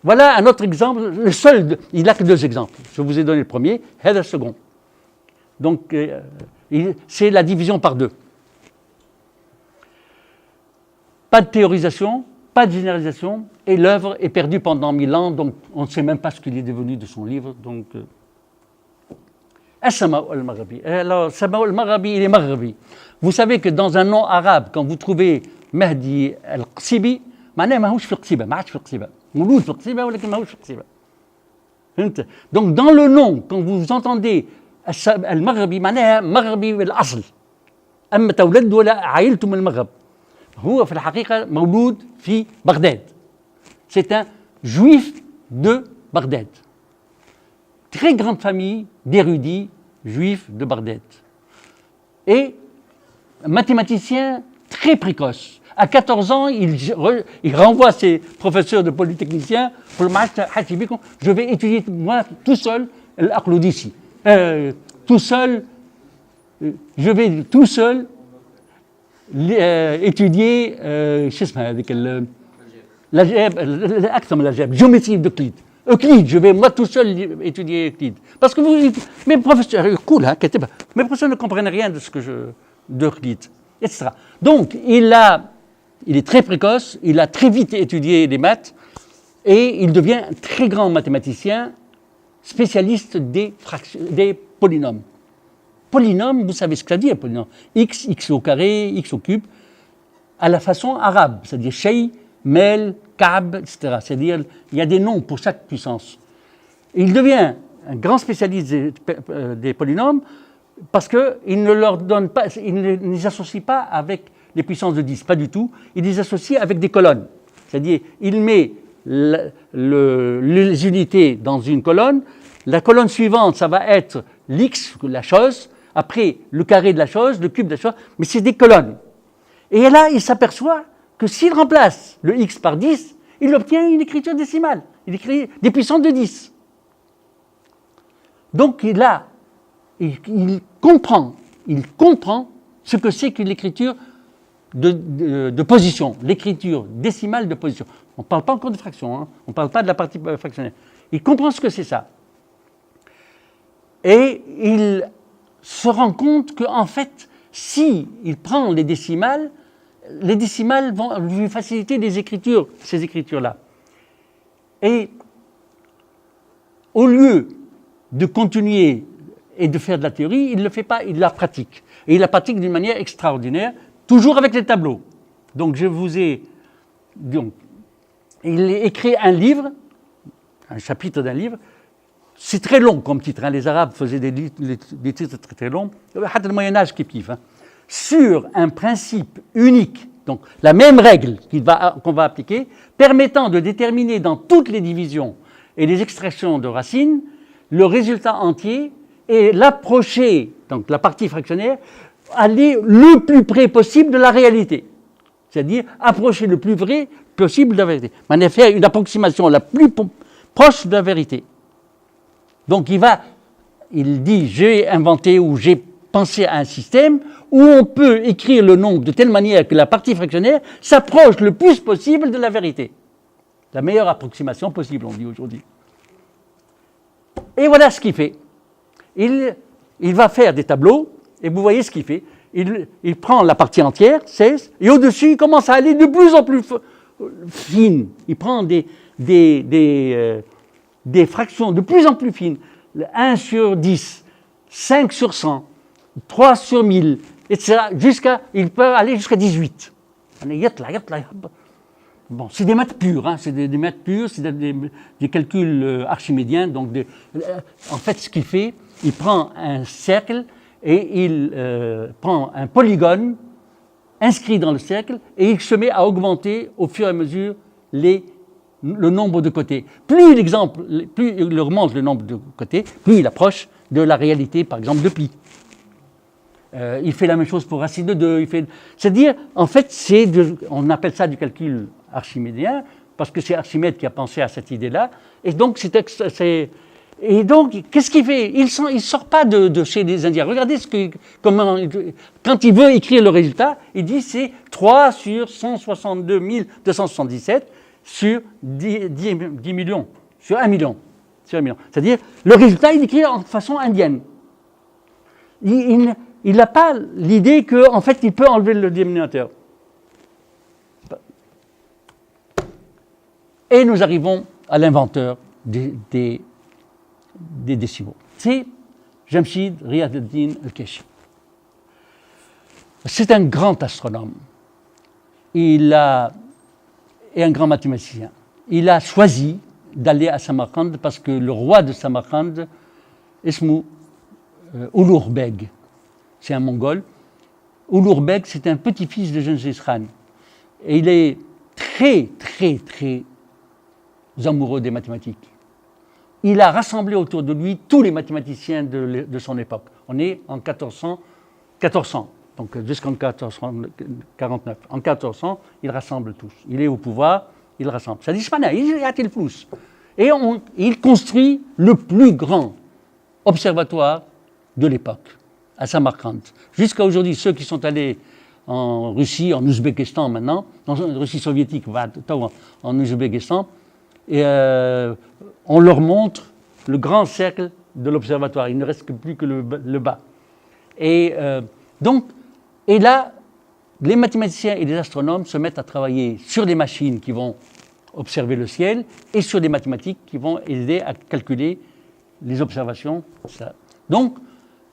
Voilà un autre exemple, le seul, il n'a que 2 exemples. Je vous ai donné le premier, et le second. Donc, c'est la division par 2. Pas de théorisation, pas de généralisation, et l'œuvre est perdue pendant 1000 ans, donc on ne sait même pas ce qu'il est devenu de son livre. Donc, As-Sama' al-Maghribi. Alors, Sama' al-Maghribi, il est Maghribi. Vous savez que dans un nom arabe, quand vous trouvez Mahdi al-Qsibi, معناه ماهوش في القصيبة، ما عادش في القصيبة، مولود في القصيبة ولكن ماهوش في القصيبة. فهمت؟ Donc dans le nom, quand vous entendez المغربي معناها مغربي بالأصل. أما تولد ولا عائلته من المغرب. هو في الحقيقة مولود في بغداد. C'est un juif de Bagdad. Très grande famille d'érudits juifs de Bagdad. Et mathématicien très précoce. À 14 ans, il renvoie ses professeurs de polytechniciens pour le je vais étudier moi tout seul l'aql d'ici. Tout seul, je vais tout seul étudier la géométrie d'Euclide. Euclide, je vais moi tout seul étudier Euclide. Parce que mes professeurs, mes professeurs ne comprennent rien de ce que d'Euclide, etc. Donc, il est très précoce, il a très vite étudié les maths et il devient un très grand mathématicien, spécialiste des polynômes. Polynôme, vous savez ce que ça dit un polynôme? X au carré, x au cube, à la façon arabe, c'est-à-dire Shay, Mel, Kab, etc. C'est-à-dire il y a des noms pour chaque puissance. Et il devient un grand spécialiste des polynômes parce qu'il ne leur donne pas, il ne les associe pas avec les puissances de 10, pas du tout. Il les associe avec des colonnes. C'est-à-dire, il met les unités dans une colonne. La colonne suivante, ça va être l'X, la chose. Après, le carré de la chose, le cube de la chose. Mais c'est des colonnes. Et là, il s'aperçoit que s'il remplace le X par 10, il obtient une écriture décimale. Il écrit des puissances de 10. Donc, il comprend ce que c'est qu'une écriture de position, l'écriture décimale de position. On ne parle pas encore de fraction, hein. On ne parle pas de la partie fractionnelle. Il comprend ce que c'est ça. Et il se rend compte qu'en fait, si il prend les décimales vont lui faciliter ces écritures-là. Et au lieu de continuer et de faire de la théorie, il ne le fait pas, il la pratique. Et il la pratique d'une manière extraordinaire, toujours avec les tableaux. Donc il a écrit un livre, un chapitre d'un livre. C'est très long comme titre, hein. Les Arabes faisaient des titres très très longs, le Moyen-Âge kif, hein. Sur un principe unique, donc la même règle qu'on va appliquer, permettant de déterminer dans toutes les divisions et les extractions de racines le résultat entier et l'approcher, donc la partie fractionnaire, aller le plus près possible de la réalité. C'est-à-dire approcher le plus vrai possible de la vérité. En effet, une approximation la plus proche de la vérité. Donc il dit, j'ai inventé ou j'ai pensé à un système où on peut écrire le nombre de telle manière que la partie fractionnaire s'approche le plus possible de la vérité. La meilleure approximation possible, on dit aujourd'hui. Et voilà ce qu'il fait. Il va faire des tableaux, et vous voyez ce qu'il fait. Il prend la partie entière, 16, et au-dessus, il commence à aller de plus en plus fine. Il prend des fractions de plus en plus fines. 1 sur 10, 5 sur 100, 3 sur 1000, etc. Il peut aller jusqu'à 18. Bon, c'est des maths pures, hein, c'est des maths pures, c'est des calculs archimédiens. Donc en fait, ce qu'il fait, il prend un cercle et il prend un polygone inscrit dans le cercle et il se met à augmenter au fur et à mesure le nombre de côtés. Plus il augmente le nombre de côtés, plus il approche de la réalité, par exemple, de pi. Il fait la même chose pour racine de 2. C'est-à-dire, en fait, on appelle ça du calcul archimédien, parce que c'est Archimède qui a pensé à cette idée-là. Et donc, qu'est-ce qu'il fait? Il ne sort pas de chez les Indiens. Regardez quand il veut écrire le résultat, il dit c'est 3 sur 162 277 sur 10 millions, sur 1 million. C'est-à-dire, le résultat, il écrit en façon indienne. Il n'a pas l'idée qu'en fait, il peut enlever le dénominateur. Et nous arrivons à l'inventeur des décimaux. C'est Jamshid Riyad al-Din al-Keshi. C'est un grand astronome. Et un grand mathématicien. Il a choisi d'aller à Samarkand parce que le roi de Samarkand, Ismou Ulugh Beg, c'est un Mongol. Ulugh Beg, c'est un petit-fils de Gengis Khan. Et il est très, très, très amoureux des mathématiques. Il a rassemblé autour de lui tous les mathématiciens de son époque. On est en 1400, donc jusqu'en 1449. En 1400, il rassemble tous. Il est au pouvoir, il rassemble. Ça dit Spana, il a le flous. Et il construit le plus grand observatoire de l'époque, à Samarkand. Jusqu'à aujourd'hui, ceux qui sont allés en Russie, en Ouzbékistan maintenant, en Russie soviétique, en Ouzbékistan, et on leur montre le grand cercle de l'observatoire. Il ne reste plus que le bas. Et là, les mathématiciens et les astronomes se mettent à travailler sur des machines qui vont observer le ciel et sur des mathématiques qui vont aider à calculer les observations. Donc,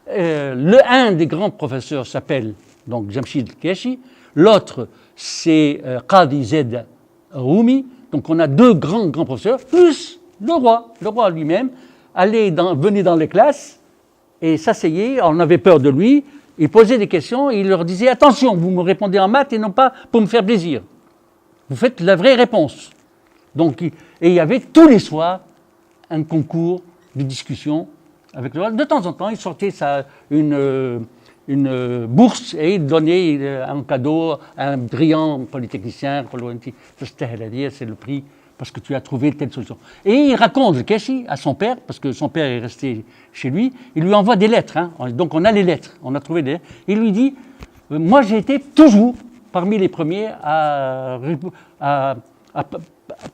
un des grands professeurs s'appelle donc Jamshid al-Keshi, l'autre c'est Qadi Zed Roumi. Donc on a deux grands professeurs, plus le roi lui-même, venait dans les classes et s'asseyait, on avait peur de lui, il posait des questions et il leur disait « Attention, vous me répondez en maths et non pas pour me faire plaisir. Vous faites la vraie réponse. » Donc, et il y avait tous les soirs un concours de discussion avec le roi. De temps en temps, il sortait une bourse et il donnait un cadeau à un brillant polytechnicien. C'est le prix parce que tu as trouvé telle solution. Et il raconte le Keshi à son père, parce que son père est resté chez lui, il lui envoie des lettres. Hein. Donc on a les lettres, on a trouvé des lettres. Il lui dit, moi j'ai été toujours parmi les premiers à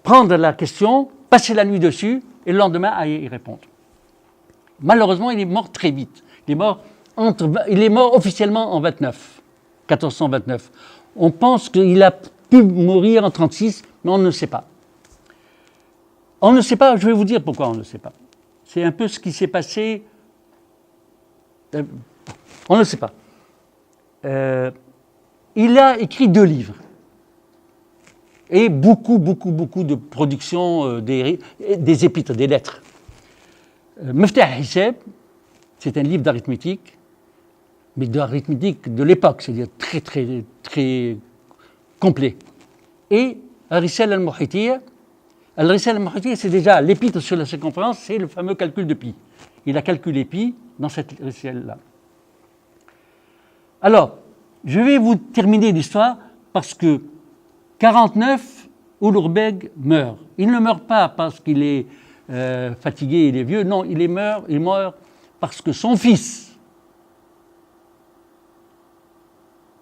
prendre la question, passer la nuit dessus et le lendemain à y répondre. Malheureusement, il est mort très vite. Il est mort officiellement en 1429. On pense qu'il a pu mourir en 36, mais on ne sait pas. On ne sait pas, je vais vous dire pourquoi on ne sait pas. C'est un peu ce qui s'est passé. On ne sait pas. Il a écrit 2 livres. Et beaucoup de productions, des épîtres, des lettres. Miftah Hisab, c'est un livre d'arithmétique, mais d'arithmétique de l'époque, c'est-à-dire très, très, très complet. Et Al-Risala al-Muhitiyya, c'est déjà l'épître sur la circonférence, c'est le fameux calcul de pi. Il a calculé pi, dans cette rituel-là. Alors, je vais vous terminer l'histoire parce que 49, Ulugh meurt. Il ne meurt pas parce qu'il est fatigué, il est vieux. Non, il meurt parce que son fils,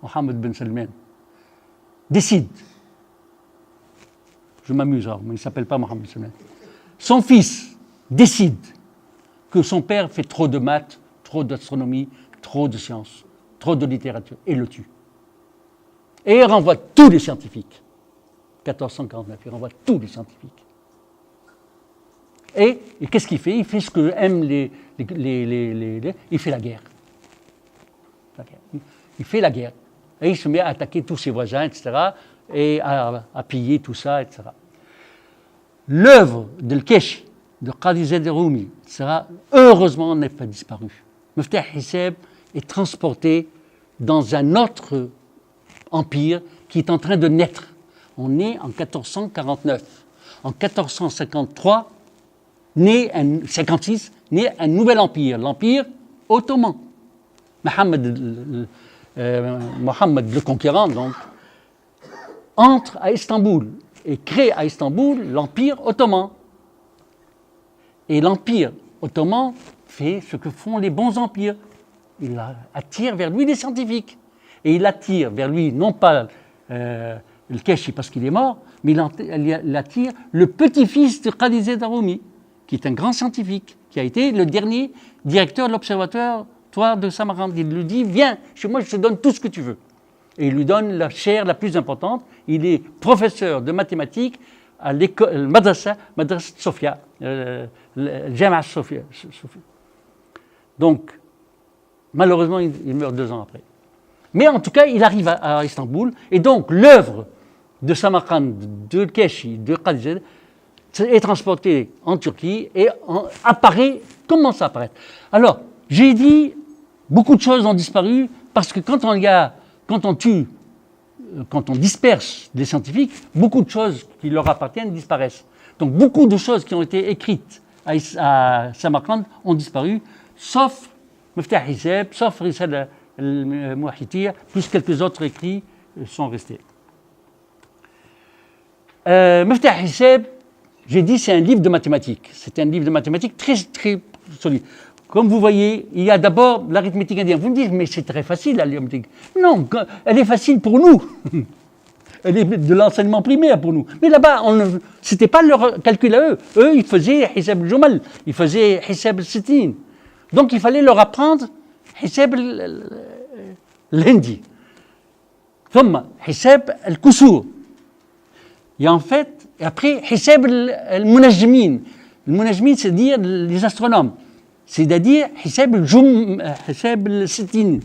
Mohammed Ben Salman, décide. Je m'amuse, mais il ne s'appelle pas Mohammed Ben Salman. Son fils décide que son père fait trop de maths, trop d'astronomie, trop de sciences, trop de littérature, et le tue. Et il renvoie tous les scientifiques. 1449, il renvoie tous les scientifiques. Et qu'est-ce qu'il fait? Il fait ce que aiment il fait la guerre. Il fait la guerre. Et il se met à attaquer tous ses voisins, etc. Et à piller tout ça, etc. L'œuvre de Keshi, de Qadi Zaid Roumi, heureusement n'est pas disparue. Miftah Hisseb est transporté dans un autre empire qui est en train de naître. On est en 1449. En 1453, 56, naît un nouvel empire, l'empire ottoman. Mohammed le conquérant, donc, entre à Istanbul et crée à Istanbul l'empire ottoman. Et l'empire ottoman fait ce que font les bons empires. Il attire vers lui des scientifiques. Et il attire vers lui, non pas le Keshi parce qu'il est mort, mais il attire le petit-fils de Qadi Zaid Roumi, qui est un grand scientifique, qui a été le dernier directeur de l'observatoire de Samarkand. Il lui dit, viens, chez moi je te donne tout ce que tu veux. Et il lui donne la chaire la plus importante. Il est professeur de mathématiques à l'école Madrasa Sofia, Jami'a Sofia. Donc, malheureusement, il meurt 2 ans après. Mais en tout cas, il arrive à Istanbul. Et donc, l'œuvre de Samarkand, de Keshi, de Qadi Zaid est transportée en Turquie et commence à apparaître. Alors, j'ai dit, beaucoup de choses ont disparu parce que quand on disperse des scientifiques, beaucoup de choses qui leur appartiennent disparaissent. Donc beaucoup de choses qui ont été écrites à Samarkand ont disparu, sauf Miftah Hisseb, sauf Risala al-Muhitiyya, plus quelques autres écrits sont restés. Miftah Hisseb, j'ai dit, c'est un livre de mathématiques. C'est un livre de mathématiques très, très solide. Comme vous voyez, il y a d'abord l'arithmétique indienne. Vous me dites, mais c'est très facile l'arithmétique. Non, elle est facile pour nous. Elle est de l'enseignement primaire pour nous. Mais là-bas, ce n'était pas leur calcul à eux. Eux, ils faisaient Hissab al-Jumal, ils faisaient Hissab al-Sittin. Donc il fallait leur apprendre Hissab al-Hindi. Thumma, Hissab al-Kusur. Et en fait, après, Hissab al-Munajmin. Le Munajmin, c'est-à-dire les astronomes. C'est-à-dire Hissab al-Sittini.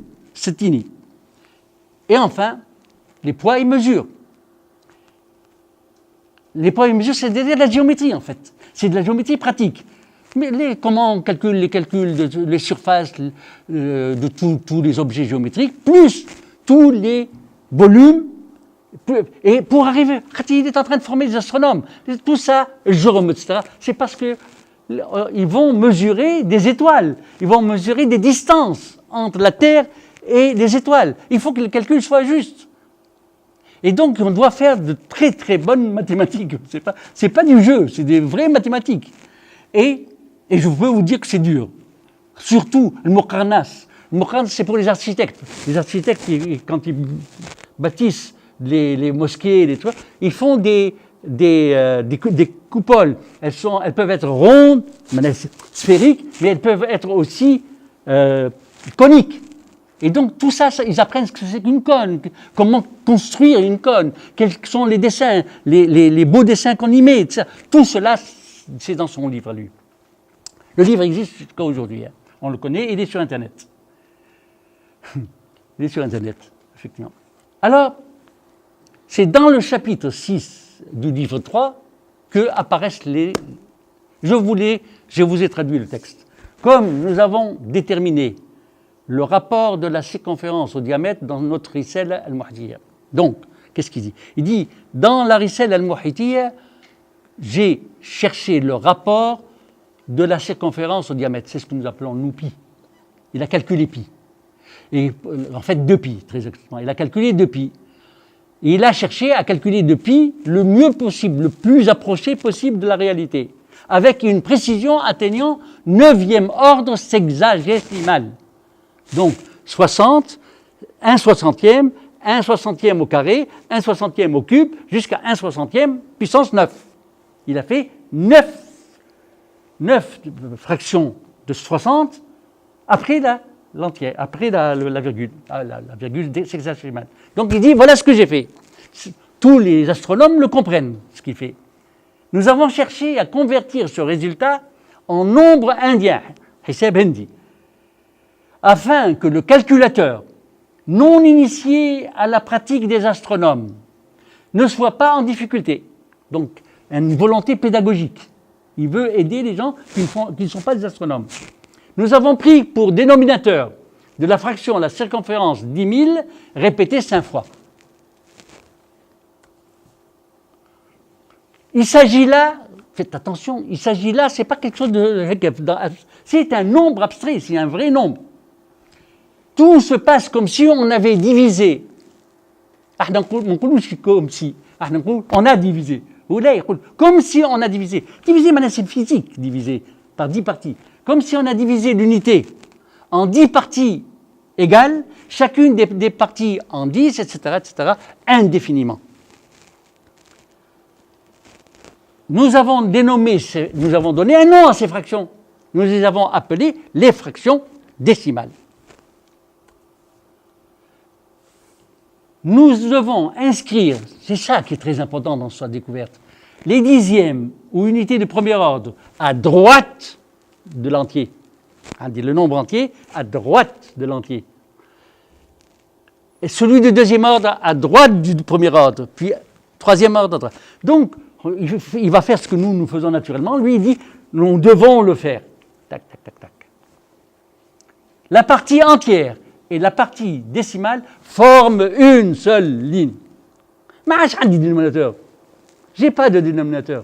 Et enfin, les poids et mesures. Les poids et mesures, c'est-à-dire la géométrie, en fait. C'est de la géométrie pratique. Mais comment on calcule les surfaces de tous les objets géométriques, plus tous les volumes. Et pour arriver, quand il est en train de former des astronomes, tout ça, etc., c'est parce que ils vont mesurer des étoiles, ils vont mesurer des distances entre la Terre et les étoiles. Il faut que le calcul soit juste. Et donc, on doit faire de très très bonnes mathématiques. C'est pas du jeu, c'est des vraies mathématiques. Et je peux vous dire que c'est dur. Surtout le Muqarnas. Le Muqarnas, c'est pour les architectes. Les architectes, quand ils bâtissent les mosquées, les toits, ils font des coupoles. Elles peuvent être rondes, sphériques, mais elles peuvent être aussi coniques. Et donc tout ça, ils apprennent ce que c'est qu'une cône, comment construire une cône, quels sont les dessins, les beaux dessins qu'on y met, etc. Tout cela, c'est dans son livre à lui. Le livre existe jusqu'à aujourd'hui. Hein. On le connaît, il est sur Internet. Il est sur Internet, effectivement. Alors, c'est dans le chapitre 6 du livre 3 que apparaissent les... Je vous ai traduit le texte. Comme nous avons déterminé le rapport de la circonférence au diamètre dans notre Risala al-Muhitiyya. Donc, qu'est-ce qu'il dit? Il dit, dans la Risala al-Muhitiyya, j'ai cherché le rapport de la circonférence au diamètre. C'est ce que nous appelons nous pi. Il a calculé pi. Et, en fait, 2pi, très exactement. Il a calculé 2pi. Et il a cherché à calculer de pi le mieux possible, le plus approché possible de la réalité, avec une précision atteignant 9e ordre sexagésimal. Donc 60, 1 soixantième, 1 soixantième au carré, 1 soixantième au cube, jusqu'à 1 soixantième puissance 9. Il a fait 9 fractions de 60 après l'entière, après la virgule, la virgule sexagésimale. Donc il dit, voilà ce que j'ai fait. Tous les astronomes le comprennent, ce qu'il fait. Nous avons cherché à convertir ce résultat en nombre indien, Hisab Hindi, afin que le calculateur, non initié à la pratique des astronomes, ne soit pas en difficulté. Donc, une volonté pédagogique. Il veut aider les gens qui ne sont pas des astronomes. Nous avons pris pour dénominateur de la fraction la circonférence 10 000 répétée 5 fois. Il s'agit là, faites attention, il s'agit là, c'est pas quelque chose de... C'est un nombre abstrait, c'est un vrai nombre. Tout se passe comme si on avait divisé. Comme si. On a divisé. Comme si on a divisé. Divisé, maintenant c'est physique, divisé par 10 parties. Comme si on a divisé l'unité en 10 parties égales, chacune des parties en 10, etc., indéfiniment. Nous avons donné un nom à ces fractions. Nous les avons appelées les fractions décimales. Nous devons inscrire, c'est ça qui est très important dans cette découverte, les dixièmes ou unités de premier ordre à droite de l'entier. On dit le nombre entier à droite de l'entier. Et celui du deuxième ordre à droite du premier ordre, puis troisième ordre à droite. Donc, il va faire ce que nous faisons naturellement. Lui, il dit, nous devons le faire. Tac, tac, tac, tac. La partie entière et la partie décimale forment une seule ligne. Mais j'ai un dénominateur. Je n'ai pas de dénominateur.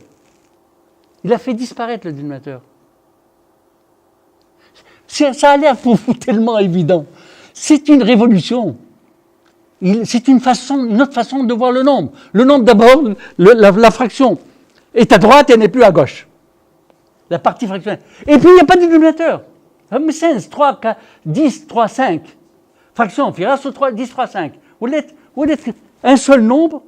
Il a fait disparaître le dénominateur. Ça a l'air pour vous tellement évident. C'est une révolution. C'est une autre façon de voir le nombre. Le nombre, d'abord, la fraction est à droite et elle n'est plus à gauche. La partie fractionnelle. Et puis, il n'y a pas de dénominateur. 16, 3, 4, 10, 3, 5. Fraction, 10, 3, 5. Vous êtes un seul nombre.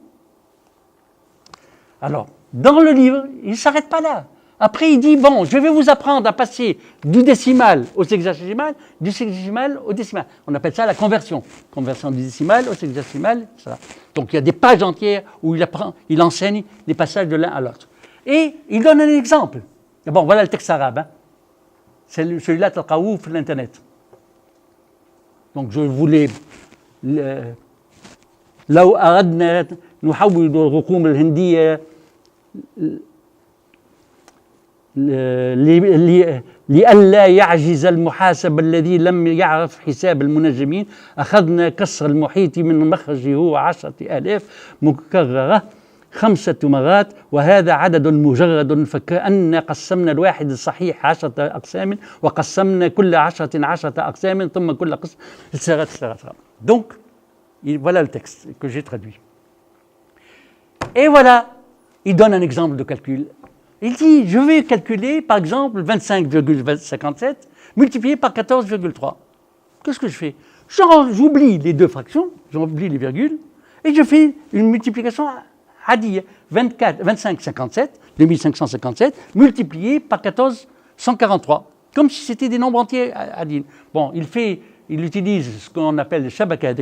Alors, dans le livre, il ne s'arrête pas là. Après, il dit, bon, je vais vous apprendre à passer du décimal au sexagésimal, du sexagésimal au décimal. On appelle ça la conversion. Conversion du décimal au sexagésimal, ça. Donc, il y a des pages entières où il enseigne les passages de l'un à l'autre. Et il donne un exemple. Bon, voilà le texte arabe. Hein. C'est celui-là, Talqaouf, sur l'Internet. Donc, je voulais... لو أردنا نحول الرقوم الهندية لئلا يعجز المحاسب الذي لم يعرف حساب المنجمين أخذنا كسر المحيط من مخرجه هو 10,000 مكررة 5 مرات وهذا عدد مجرد فكأن قسمنا الواحد الصحيح 10 أقسام وقسمنا كل 10 أقسام ثم كل قسم etc. Donc, voilà le texte que j'ai traduit. Et voilà, il donne un exemple de calcul. Il dit, je vais calculer, par exemple, 25,57 multiplié par 14,3. Qu'est-ce que je fais? J'oublie les deux fractions, j'oublie les virgules, et je fais une multiplication hadiya. 25,57, 2557, multiplié par 14,143, comme si c'était des nombres entiers hadiyes. Bon, il utilise ce qu'on appelle le shabaka,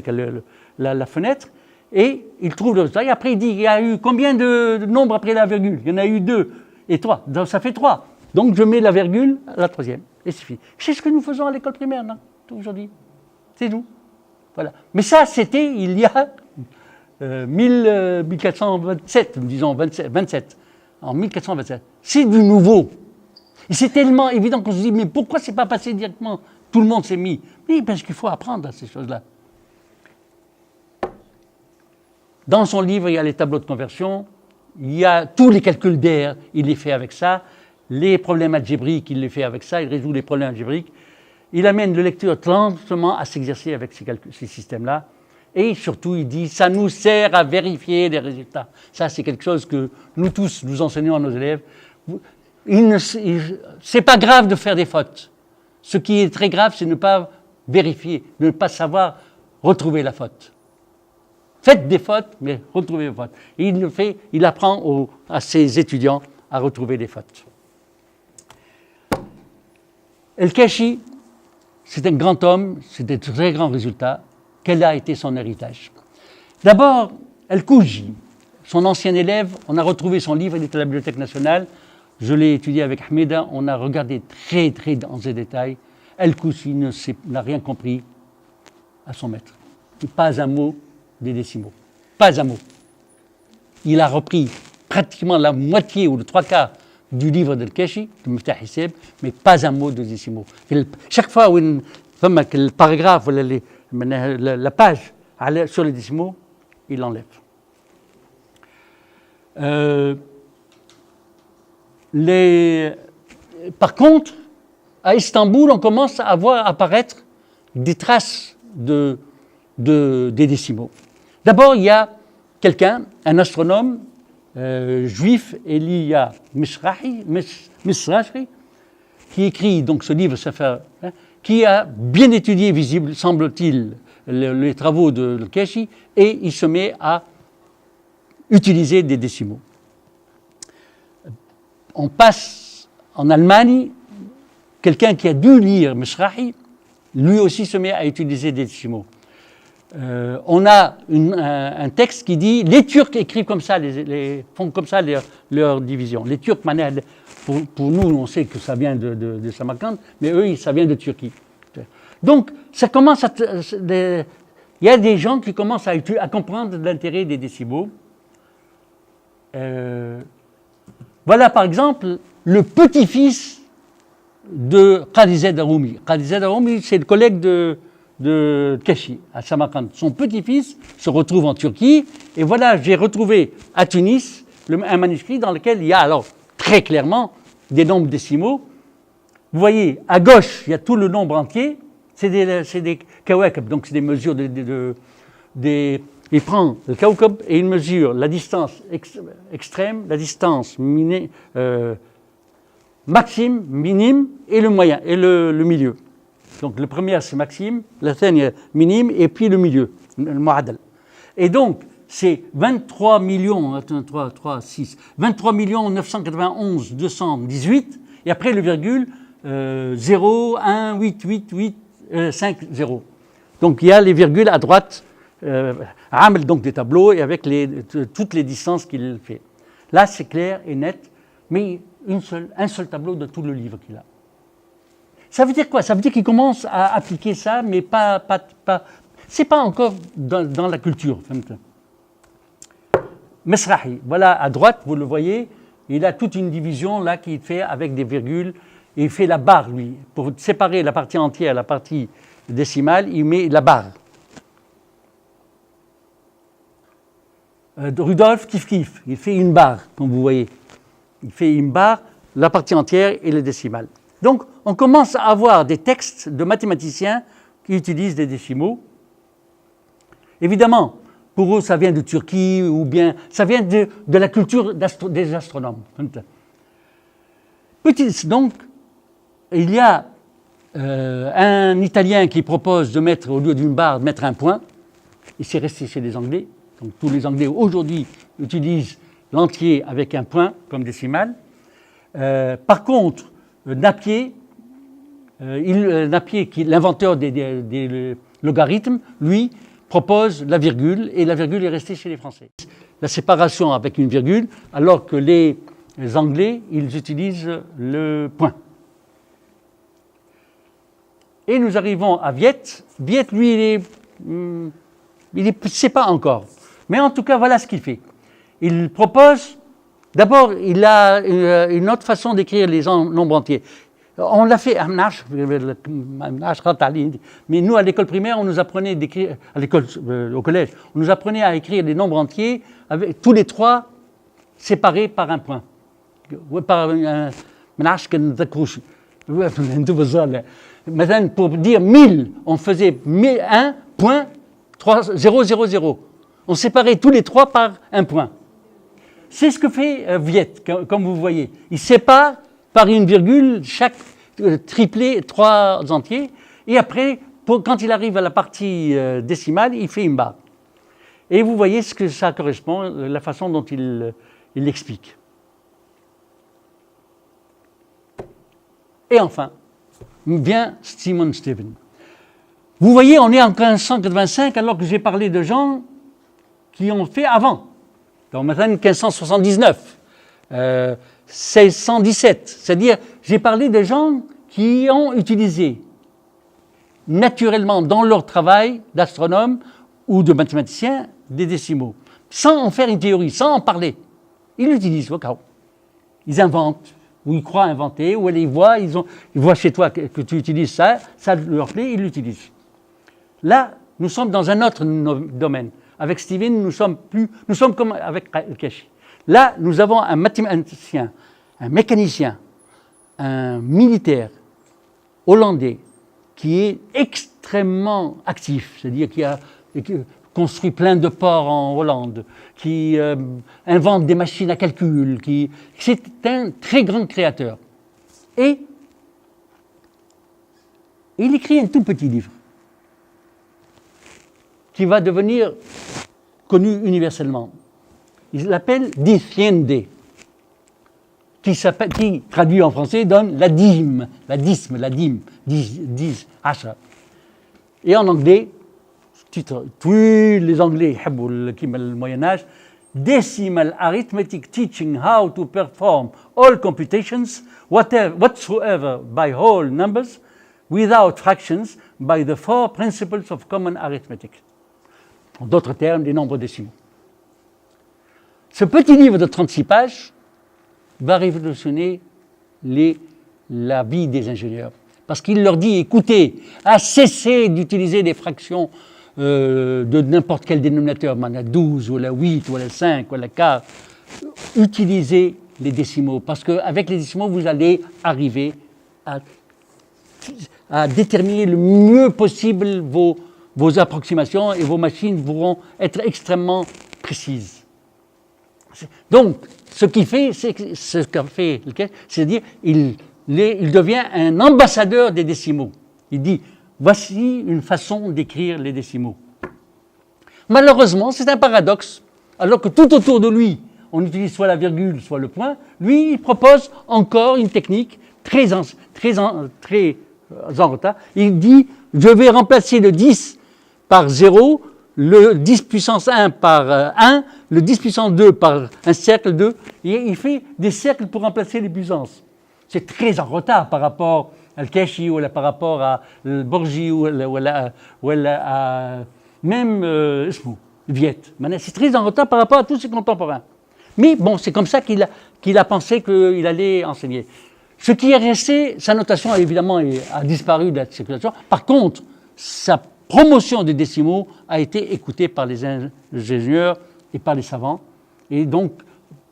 la fenêtre, et il trouve le résultat. Et après, il dit, il y a eu combien de nombres après la virgule? Il y en a eu 2 et 3. Donc, ça fait 3. Donc, je mets la virgule à la troisième. Et c'est fini. C'est ce que nous faisons à l'école primaire, non? Aujourd'hui. C'est nous. Voilà. Mais ça, c'était il y a 1427, disons 27. En 1427. C'est du nouveau. Et c'est tellement évident qu'on se dit, mais pourquoi c'est pas passé directement? Tout le monde s'est mis. Oui, parce qu'il faut apprendre à ces choses-là. Dans son livre, il y a les tableaux de conversion, il y a tous les calculs d'air, il les fait avec ça, les problèmes algébriques, il les fait avec ça, il résout les problèmes algébriques. il amène le lecteur lentement à s'exercer avec ces systèmes-là. Et surtout, il dit, ça nous sert à vérifier les résultats. Ça, c'est quelque chose que nous tous, nous enseignons à nos élèves. C'est pas grave de faire des fautes. Ce qui est très grave, c'est de ne pas vérifier, de ne pas savoir retrouver la faute. Faites des fautes, mais retrouvez les fautes. Et il apprend à ses étudiants à retrouver des fautes. El-Kashi, c'est un grand homme, c'est de très grands résultats. Quel a été son héritage? D'abord, El-Kouji, son ancien élève, on a retrouvé son livre, il est à la Bibliothèque nationale. Je l'ai étudié avec Ahmeda, on a regardé très dans les détails. El-Kouji n'a rien compris à son maître. Pas un mot des décimaux. Pas un mot. Il a repris pratiquement la moitié ou le trois quarts du livre d'El-Kashi, de Miftah Hisseb, mais pas un mot de décimaux. Chaque fois où le paragraphe, la page sur les décimaux, il l'enlève. Par contre, à Istanbul, on commence à voir apparaître des traces des décimaux. D'abord, il y a quelqu'un, un astronome juif, Elia Misrahi, qui écrit donc ce livre, qui a bien étudié, visible, semble-t-il, les travaux de Kashi, et il se met à utiliser des décimaux. On passe en Allemagne, quelqu'un qui a dû lire Misrahi, lui aussi se met à utiliser des décimaux. On a un texte qui dit les Turcs écrivent comme ça, font comme ça leur division. Les Turcs, pour nous, on sait que ça vient de Samarcande, mais eux, ça vient de Turquie. Donc, ça commence il y a des gens qui commencent à comprendre l'intérêt des décimaux. Voilà, par exemple, le petit-fils de Qadi Zaid Arumi. Qadi Zaid Arumi, c'est le collègue de Kashi, à Samarkand. Son petit-fils se retrouve en Turquie, et voilà, j'ai retrouvé à Tunis un manuscrit dans lequel il y a alors très clairement des nombres décimaux. Vous voyez, à gauche, il y a tout le nombre entier, c'est des kawakab, donc c'est des mesures il prend le kawkab et il mesure la distance extrême, la distance maxime, minime, et le moyen, et le milieu. Donc le premier c'est maxime, la deuxième minime, et puis le milieu, le mu'adal. Et donc c'est 23 991 218, et après le virgule 0, 1, 8, 8, 8, 5, 0. Donc il y a les virgules à droite, donc des tableaux, et avec toutes les distances qu'il fait. Là c'est clair et net, mais un seul tableau de tout le livre qu'il a. Ça veut dire quoi? Ça veut dire qu'il commence à appliquer ça, mais c'est pas encore dans la culture. Mesrahi, voilà à droite, vous le voyez, il a toute une division là qu'il fait avec des virgules, et il fait la barre, lui. Pour séparer la partie entière, la partie décimale, il met la barre. Rudolf Kif, il fait une barre, comme vous voyez. Il fait une barre, la partie entière et le décimal. Donc, on commence à avoir des textes de mathématiciens qui utilisent des décimaux. Évidemment, pour eux, ça vient de Turquie, ou bien ça vient de la culture des astronomes. Donc, il y a un Italien qui propose de mettre, au lieu d'une barre, de mettre un point, et c'est resté chez les Anglais. Donc, tous les Anglais, aujourd'hui, utilisent l'entier avec un point comme décimal. Par contre, Napier, qui est l'inventeur des logarithmes, lui, propose la virgule, et la virgule est restée chez les Français. La séparation avec une virgule, alors que les Anglais, ils utilisent le point. Et nous arrivons à Viette. Viette, lui, il ne sait pas encore. Mais en tout cas, voilà ce qu'il fait. Il propose, d'abord, il a une autre façon d'écrire les nombres entiers. On l'a fait, mais nous, à l'école primaire, on nous apprenait d'écrire, au collège, on nous apprenait à écrire des nombres entiers, avec tous les trois séparés par un point. Par Maintenant, pour dire 1000, on faisait 1.000. On séparait tous les trois par un point. C'est ce que fait Viet, comme vous voyez. Il sépare par une virgule chaque triplé, 3 entiers, et après, quand il arrive à la partie décimale, il fait une barre. Et vous voyez ce que ça correspond, la façon dont il l'explique. Et enfin, vient Simon Stevin. Vous voyez, on est en 1585 alors que j'ai parlé de gens qui ont fait avant. Donc maintenant 1579, 1617, c'est-à-dire j'ai parlé de gens qui ont utilisé naturellement dans leur travail d'astronome ou de mathématicien des décimaux, sans en faire une théorie, sans en parler. Ils l'utilisent au cas où. Ils inventent, ou ils croient inventer, ou ils voient chez toi que tu utilises ça, ça leur plaît, ils l'utilisent. Là, nous sommes dans un autre domaine. Avec Stevin, nous sommes comme avec Al-Kashi. Là, nous avons un mathématicien, un mécanicien, un militaire hollandais qui est extrêmement actif, c'est-à-dire qui a construit plein de ports en Hollande, qui invente des machines à calcul, c'est un très grand créateur. Et il écrit un tout petit livre qui va devenir connu universellement. Il l'appelle Die Tiende, qui traduit en français donne la dîme, et en anglais, titre, tous les Anglais le Moyen-Âge, Decimal Arithmetic Teaching How to Perform All Computations, whatsoever by whole numbers, without fractions, by the 4 principles of common arithmetic. En d'autres termes, des nombres décimaux. Ce petit livre de 36 pages va révolutionner la vie des ingénieurs. Parce qu'il leur dit, écoutez, cessez d'utiliser des fractions de n'importe quel dénominateur, la 12, ou la 8, ou la 5, ou la 4. Utilisez les décimaux, parce qu'avec les décimaux, vous allez arriver à déterminer le mieux possible vos approximations, et vos machines pourront être extrêmement précises. Donc, ce qu'il fait, c'est-à-dire, il devient un ambassadeur des décimaux. Il dit, voici une façon d'écrire les décimaux. Malheureusement, c'est un paradoxe. Alors que tout autour de lui, on utilise soit la virgule, soit le point, lui, il propose encore une technique très en retard. Il dit, je vais remplacer le 10 par 0, le 10 puissance 1 par 1, le 10 puissance 2 par un cercle 2, et il fait des cercles pour remplacer les puissances. C'est très en retard par rapport à Al-Kashi, ou par rapport à Borgi, ou même Viet. C'est très en retard par rapport à tous ses contemporains. Mais bon, c'est comme ça qu'il a pensé qu'il allait enseigner. Ce qui est resté, sa notation évidemment a disparu de la circulation. Par contre, sa promotion des décimaux a été écoutée par les ingénieurs et par les savants. Et donc,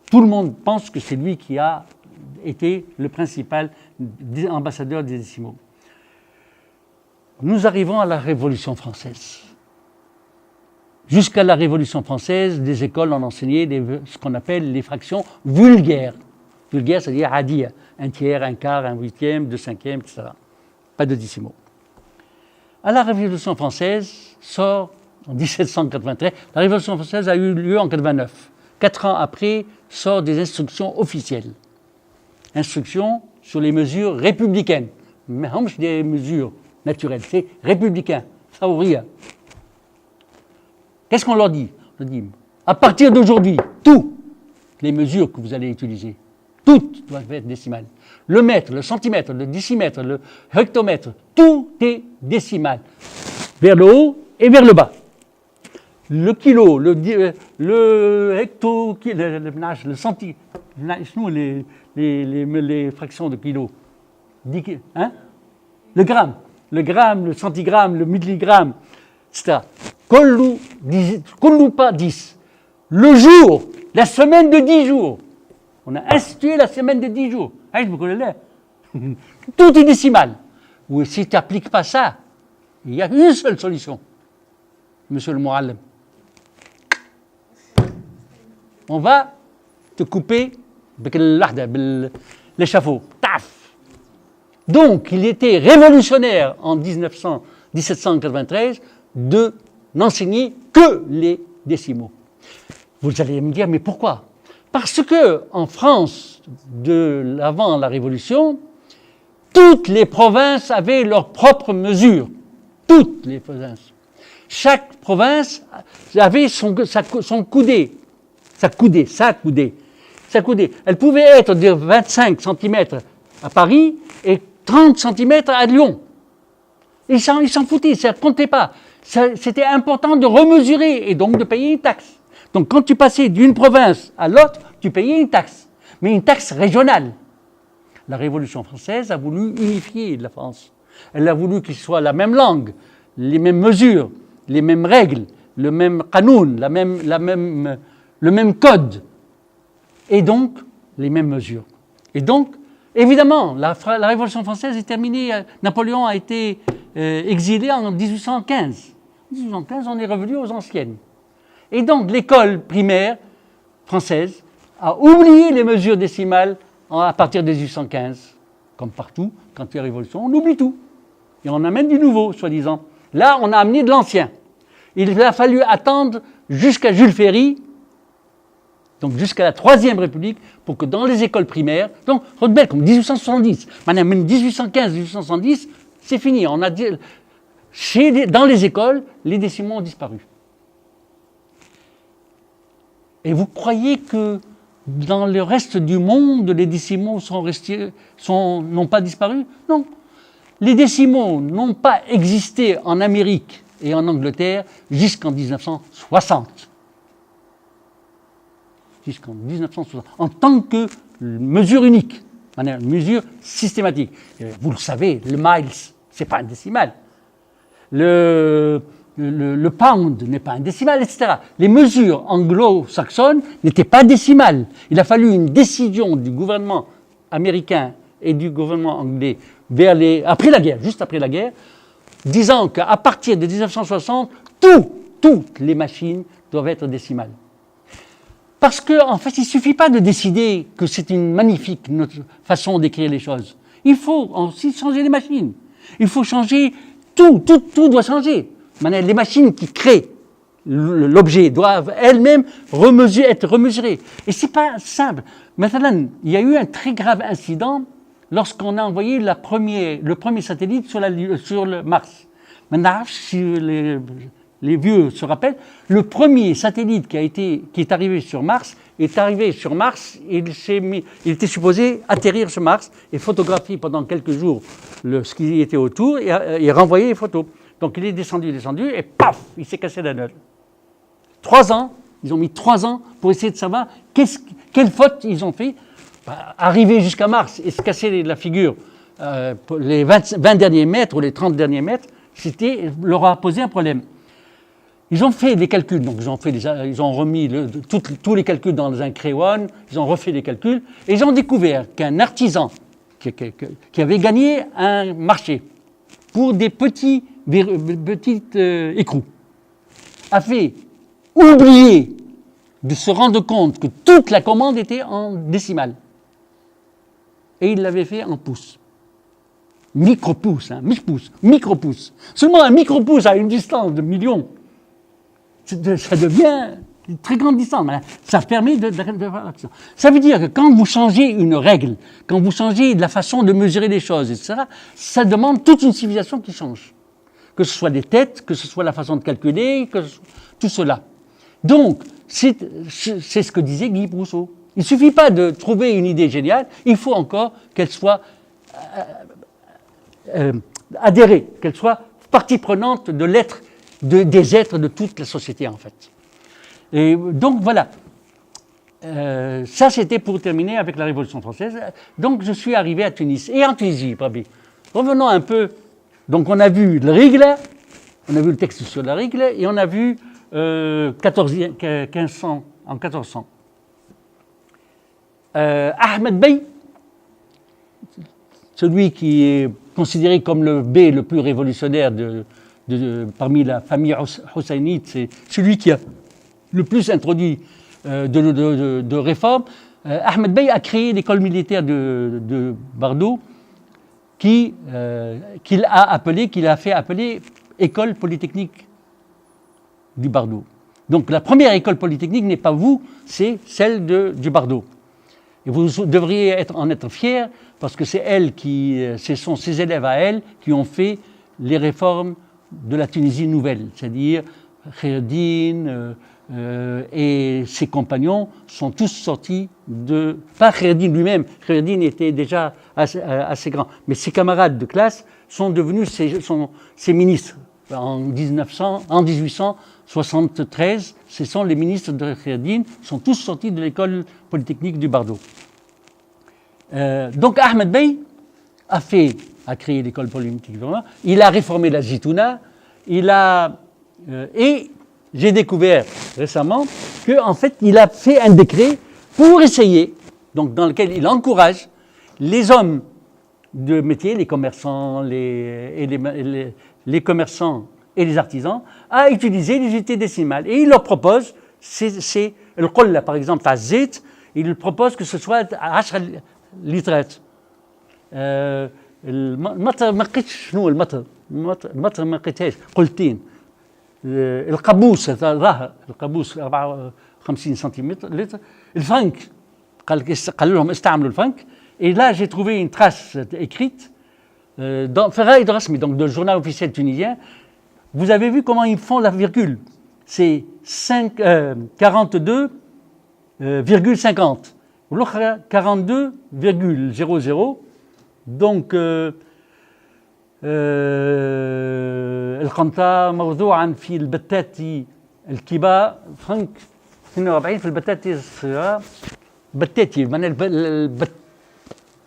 tout le monde pense que c'est lui qui a été le principal ambassadeur des décimaux. Nous arrivons à la Révolution française. Jusqu'à la Révolution française, des écoles ont enseigné ce qu'on appelle les fractions vulgaires. Vulgaire, c'est-à-dire adiya, un tiers, un quart, un huitième, 2/5, etc. Pas de décimaux. À la Révolution française sort en 1793. La Révolution française a eu lieu en 89. 4 ans après, sortent des instructions officielles. Instructions sur les mesures républicaines. Mais des mesures naturelles, c'est républicain, ça ou rien. Qu'est-ce qu'on leur dit? On leur dit, à partir d'aujourd'hui, toutes les mesures que vous allez utiliser, toutes doivent être décimales. Le mètre, le centimètre, le décimètre, le hectomètre, tout est décimal. Vers le haut et vers le bas. Le kilo, le hecto, le centi, les fractions de kilo. Hein? Le gramme, le centigramme, le milligramme, etc. Kolloupa 10. Le jour, la semaine de 10 jours. On a institué la semaine de 10 jours. Ah, je me connais là. Tout est décimal. ou si tu n'appliques pas ça, il y a une seule solution, monsieur le Moualem. On va te couper l'échafaud. Taf. Donc, il était révolutionnaire en 1793 de n'enseigner que les décimaux. Vous allez me dire, mais pourquoi? Parce que en France, avant la Révolution, toutes les provinces avaient leurs propres mesures. Toutes les provinces. Chaque province avait son coudée. Sa coudée. Elle pouvait être de 25 cm à Paris et 30 cm à Lyon. Ils s'en foutaient, ça ne comptait pas. C'était important de remesurer et donc de payer une taxe. Donc quand tu passais d'une province à l'autre, tu payais une taxe, mais une taxe régionale. La Révolution française a voulu unifier la France. Elle a voulu qu'il soit la même langue, les mêmes mesures, les mêmes règles, le même qanoun, le même code, et donc les mêmes mesures. Et donc, évidemment, la Révolution française est terminée. Napoléon a été exilé en 1815. En 1815, on est revenu aux anciennes. Et donc, l'école primaire française a oublié les mesures décimales à partir de 1815. Comme partout, quand il y a révolution, on oublie tout. Et on amène du nouveau, soi-disant. Là, on a amené de l'ancien. Il a fallu attendre jusqu'à Jules Ferry, donc jusqu'à la Troisième République, pour que dans les écoles primaires, donc, rebelle comme 1870, maintenant, même 1815, 1870, c'est fini. On a dit, dans les écoles, les décimaux ont disparu. Et vous croyez que dans le reste du monde, les décimaux n'ont pas disparu? Non. Les décimaux n'ont pas existé en Amérique et en Angleterre jusqu'en 1960. Jusqu'en 1960. En tant que mesure unique, mesure systématique. Vous le savez, le miles, ce n'est pas un décimal. Le pound n'est pas un décimal, etc. Les mesures anglo-saxonnes n'étaient pas décimales. Il a fallu une décision du gouvernement américain et du gouvernement anglais après la guerre, juste après la guerre, disant qu'à partir de 1960, toutes les machines doivent être décimales. Parce qu'en fait, il ne suffit pas de décider que c'est une magnifique façon d'écrire les choses. Il faut aussi changer les machines. Il faut changer tout doit changer. Maintenant, les machines qui créent l'objet doivent elles-mêmes être remesurées. Et ce n'est pas simple. Maintenant, il y a eu un très grave incident lorsqu'on a envoyé le premier satellite sur le Mars. Maintenant, si les vieux se rappellent, le premier satellite qui est arrivé sur Mars, il était supposé atterrir sur Mars et photographier pendant quelques jours ce qui était autour et renvoyer les photos. Donc il est descendu, et paf, il s'est cassé la gueule. 3 ans, ils ont mis 3 ans pour essayer de savoir quelle faute ils ont fait. Arriver jusqu'à Mars et se casser la figure les 20 derniers mètres ou les 30 derniers mètres, leur a posé un problème. Ils ont fait des calculs, donc ils ont remis tous les calculs dans un crayon, ils ont refait les calculs, et ils ont découvert qu'un artisan qui avait gagné un marché pour des petites écrous a fait oublier de se rendre compte que toute la commande était en décimale. Et il l'avait fait en pouces. Micro-pouces. Seulement un micro-pouce à une distance de millions. Ça devient une très grande distance. Ça permet de faire l'action. Ça veut dire que quand vous changez une règle, quand vous changez la façon de mesurer les choses, etc., ça demande toute une civilisation qui change. Que ce soit des têtes, que ce soit la façon de calculer, tout cela. Donc, c'est ce que disait Guy Brousseau. Il ne suffit pas de trouver une idée géniale, il faut encore qu'elle soit adhérée, qu'elle soit partie prenante de l'être, des êtres de toute la société, en fait. Et donc, voilà. Ça, c'était pour terminer avec la Révolution française. Donc, je suis arrivé à Tunis. Et en Tunisie, revenons un peu. Donc, on a vu le Rigle, on a vu le texte sur la Rigle, et on a vu 1500, en 1400. Ahmed Bey, celui qui est considéré comme le B le plus révolutionnaire parmi la famille hussainite, c'est celui qui a le plus introduit de réformes. Ahmed Bey a créé l'école militaire de Bardo qu'il a fait appeler école polytechnique du Bardo. Donc la première école polytechnique n'est pas vous, c'est celle du Bardo. Et vous devriez en être fiers parce que ce sont ses élèves à elle qui ont fait les réformes de la Tunisie nouvelle, c'est-à-dire Khaireddine et ses compagnons sont tous sortis pas Khaireddine lui-même, Khaireddine était déjà assez grand, mais ses camarades de classe sont devenus ses ministres. En 1873, ce sont les ministres de Khaireddine, sont tous sortis de l'école polytechnique du Bardo. Donc Ahmed Bey a créé l'école polytechnique du Bardo, il a réformé la Zitouna, et j'ai découvert récemment qu'en fait il a fait un décret pour essayer, donc dans lequel il encourage les hommes de métier, les commerçants, les commerçants et les artisans à utiliser les unités décimales. Et il leur propose, c'est le qolla par exemple à Zait, il propose que ce soit 10 لترات. المطر ما لقيتش شنو المطر ما لقيتهاش قلتين. القابوس ظاهر القابوس 54 سنتيمتر لتر. الفرنك قال لهم استعملوا الفرنك. Et là j'ai trouvé une trace écrite dans Ferraïd Rasmi, donc le journal officiel tunisien. Vous avez vu comment ils font la virgule. C'est 42,50. والأخرى 42,00. donc القنطة موضوعا في البتاتي الكبار فرنك 42 في البتاتي الصغار بتاتي معناها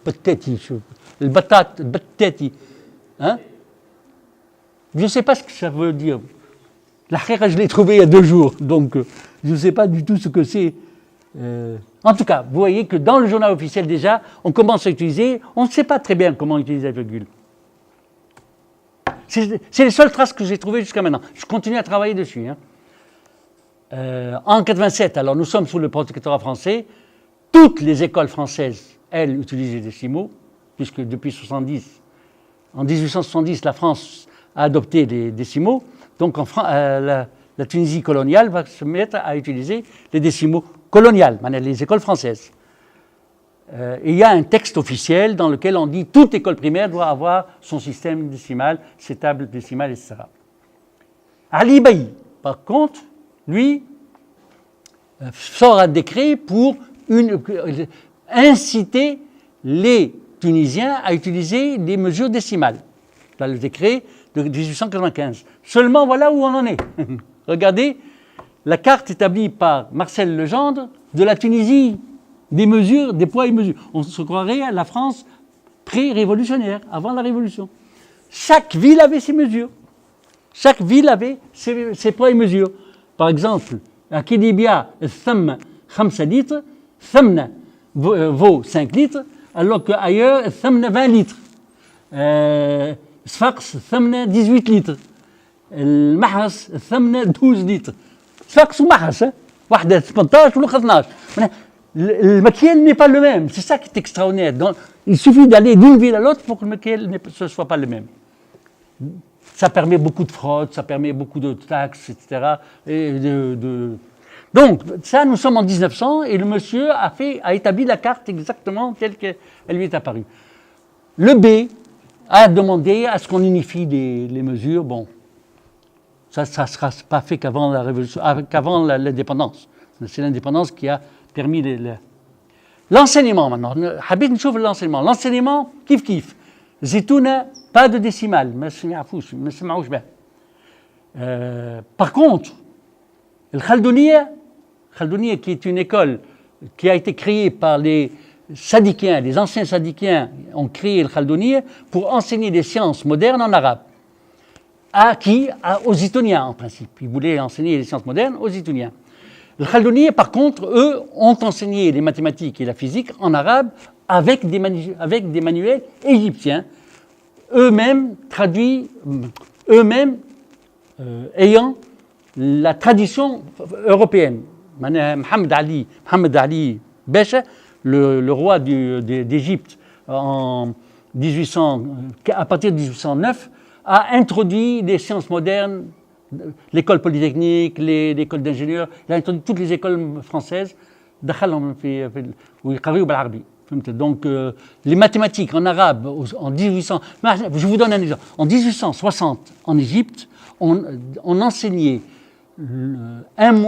البتاتي شو البتاتي hein. Je ne sais pas ce que ça veut dire. La khira, je l'ai trouvé il y a 2 jours, donc je ne sais pas du tout ce que c'est. En tout cas, vous voyez que dans le journal officiel déjà, on commence à utiliser, on ne sait pas très bien comment utiliser la virgule. C'est les seules traces que j'ai trouvées jusqu'à maintenant. Je continue à travailler dessus. Hein. En 87, alors nous sommes sous le protectorat français, toutes les écoles françaises, elles, utilisent les décimaux, puisque depuis en 1870, la France a adopté les décimaux, donc la Tunisie coloniale va se mettre à utiliser les décimaux coloniales, les écoles françaises. Il y a un texte officiel dans lequel on dit que toute école primaire doit avoir son système décimal, ses tables décimales, etc. Ali Bailly, par contre, lui, sort un décret pour inciter les Tunisiens à utiliser des mesures décimales. Dans le décret de 1895. Seulement, voilà où on en est. Regardez la carte établie par Marcel Legendre de la Tunisie, des mesures, des poids et mesures. On se croirait à la France pré-révolutionnaire, avant la Révolution. Chaque ville avait ses mesures. Chaque ville avait ses poids et mesures. Par exemple, à Kédibia, le thum 5 litres, thumna vaut 5 litres, alors qu'ailleurs, le thumna 20 litres. Sfax, thumna 18 litres. Le mahas, thumna 12 litres. Sfax ou mahas, واحدة 18 والأخرى 12. Le matériel n'est pas le même. C'est ça qui est extraordinaire. Donc, il suffit d'aller d'une ville à l'autre pour que le matériel ne soit pas le même. Ça permet beaucoup de fraude, ça permet beaucoup de taxes, etc. Donc, ça, nous sommes en 1900 et le monsieur a établi la carte exactement telle qu'elle lui est apparue. Le B a demandé à ce qu'on unifie les mesures. Bon, ça ne sera pas fait qu'avant la révolution, qu'avant l'indépendance. C'est l'indépendance qui a permis l'enseignement maintenant. Habib نشوف l'enseignement. L'enseignement, kiff. Zitouna, pas de décimale. Par contre, le Khaldouniya, qui est une école qui a été créée par les sadikiens, les anciens sadikiens ont créé le Khaldouniya pour enseigner des sciences modernes en arabe. Aux Zitouniens en principe. Ils voulaient enseigner les sciences modernes aux Zitouniens. Le Khaldouniya, par contre, eux, ont enseigné les mathématiques et la physique en arabe avec des manuels égyptiens. eux-mêmes traduits, eux-mêmes ayant la tradition européenne. Mohamed Ali Becha, le roi d'Égypte à partir de 1809, a introduit les sciences modernes, l'école polytechnique, l'école d'ingénieurs, il a introduit toutes les écoles françaises. Donc les mathématiques en arabe en 1800, je vous donne un exemple. En 1860 en Égypte, on enseignait un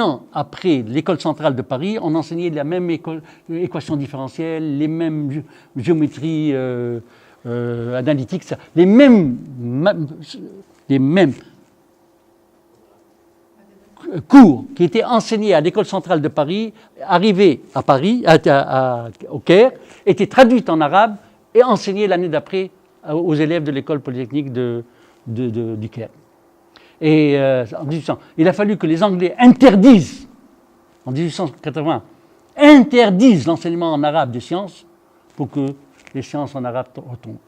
an après l'école centrale de Paris, on enseignait la même équation différentielle, les mêmes géométries analytiques, les mêmes cours qui étaient enseignés à l'école centrale de Paris, arrivés à Paris, au Caire, étaient traduits en arabe et enseignés l'année d'après aux élèves de l'école polytechnique du Caire. Et en 1800, il a fallu que les Anglais interdisent, en 1880, l'enseignement en arabe des sciences pour que les sciences en arabe retombent.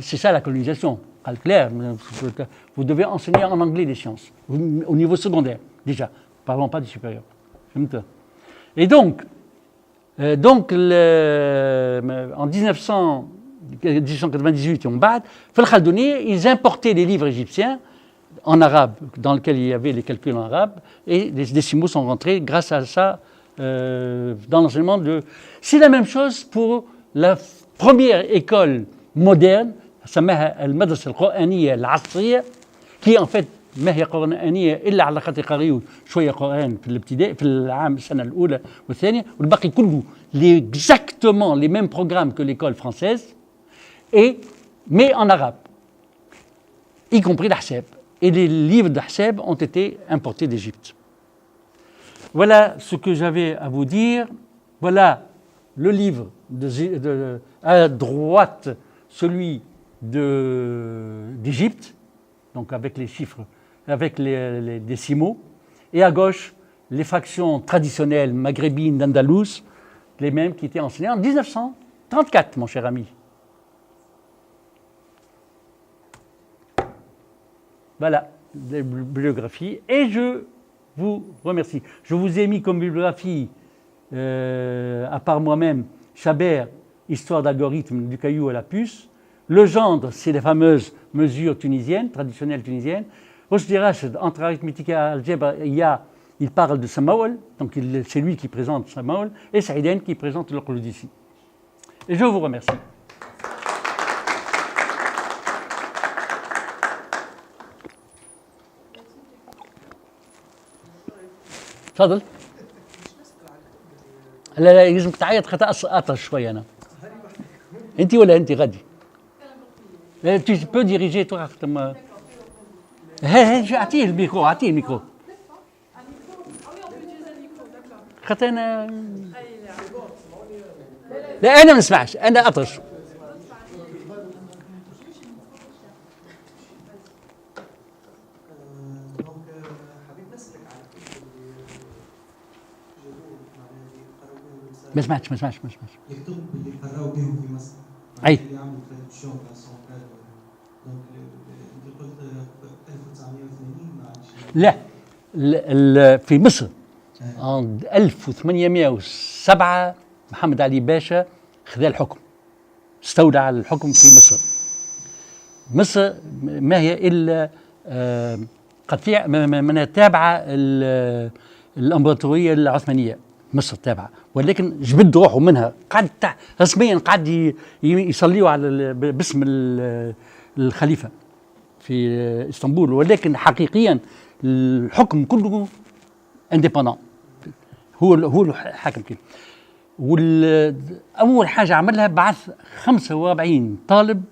C'est ça la colonisation. Clair, vous devez enseigner en anglais les sciences, au niveau secondaire, déjà. Parlons pas du supérieur. Et donc en 1898, ils importaient les livres égyptiens en arabe, dans lesquels il y avait les calculs en arabe, et les décimaux sont rentrés grâce à ça dans l'enseignement de... C'est la même chose pour la première école moderne, سماها المدرسة القرآنية العصرية qui en fait ما هي قرآنية إلا على خاطر قريوا شوية قرآن في الابتدائي في العام السنة الأولى والثانية والباقي كله exactement les mêmes programmes que l'école française mais en arabe y compris l'Ahsab et les livres d'Ahsab ont été importés d'Égypte. Voilà ce que j'avais à vous dire. Voilà le livre à droite, celui d'Égypte, donc avec les chiffres, avec les décimaux, et à gauche, les fractions traditionnelles maghrébines d'Andalous, les mêmes qui étaient enseignées en 1934, mon cher ami. Voilà, les bibliographies, et je vous remercie. Je vous ai mis comme bibliographie, à part moi-même, Chabert, Histoire d'algorithme du caillou à la puce. Le gendre, c'est les fameuses mesures tunisiennes, traditionnelles tunisiennes. Rochdi Rachid, entre arithmétique et algèbre, il parle de Samaoul, donc c'est lui qui présente Samaoul, et Saïden qui présente le Quludisi. Et je vous remercie. تفضل. لا لازمك تعيط خطأ أطش شوية أنا. أنت ولا أنت غادي؟ Tu peux diriger toi. أعطيه الميكرو. خاطر أنا لا أنا ما نسمعش أنا أطش. ما سمعتش. يكتب اللي قراو بهم في مصر. أي. اللي عملوا تراديكسيون تاع سونترال. دونك انت قلت 1980 ما عادش. لا في مصر. en 1807 محمد علي باشا خذا الحكم. استولى على الحكم في مصر. مصر ما هي إلا قطيع منها تابعة الإمبراطورية العثمانية. مصر تابعة ولكن جبد روحه منها قعد رسميا قعد يصليوا على باسم الخليفة في اسطنبول ولكن حقيقيا الحكم كله انديبندون هو الحاكم كده. أول حاجة عملها بعث 45 طالب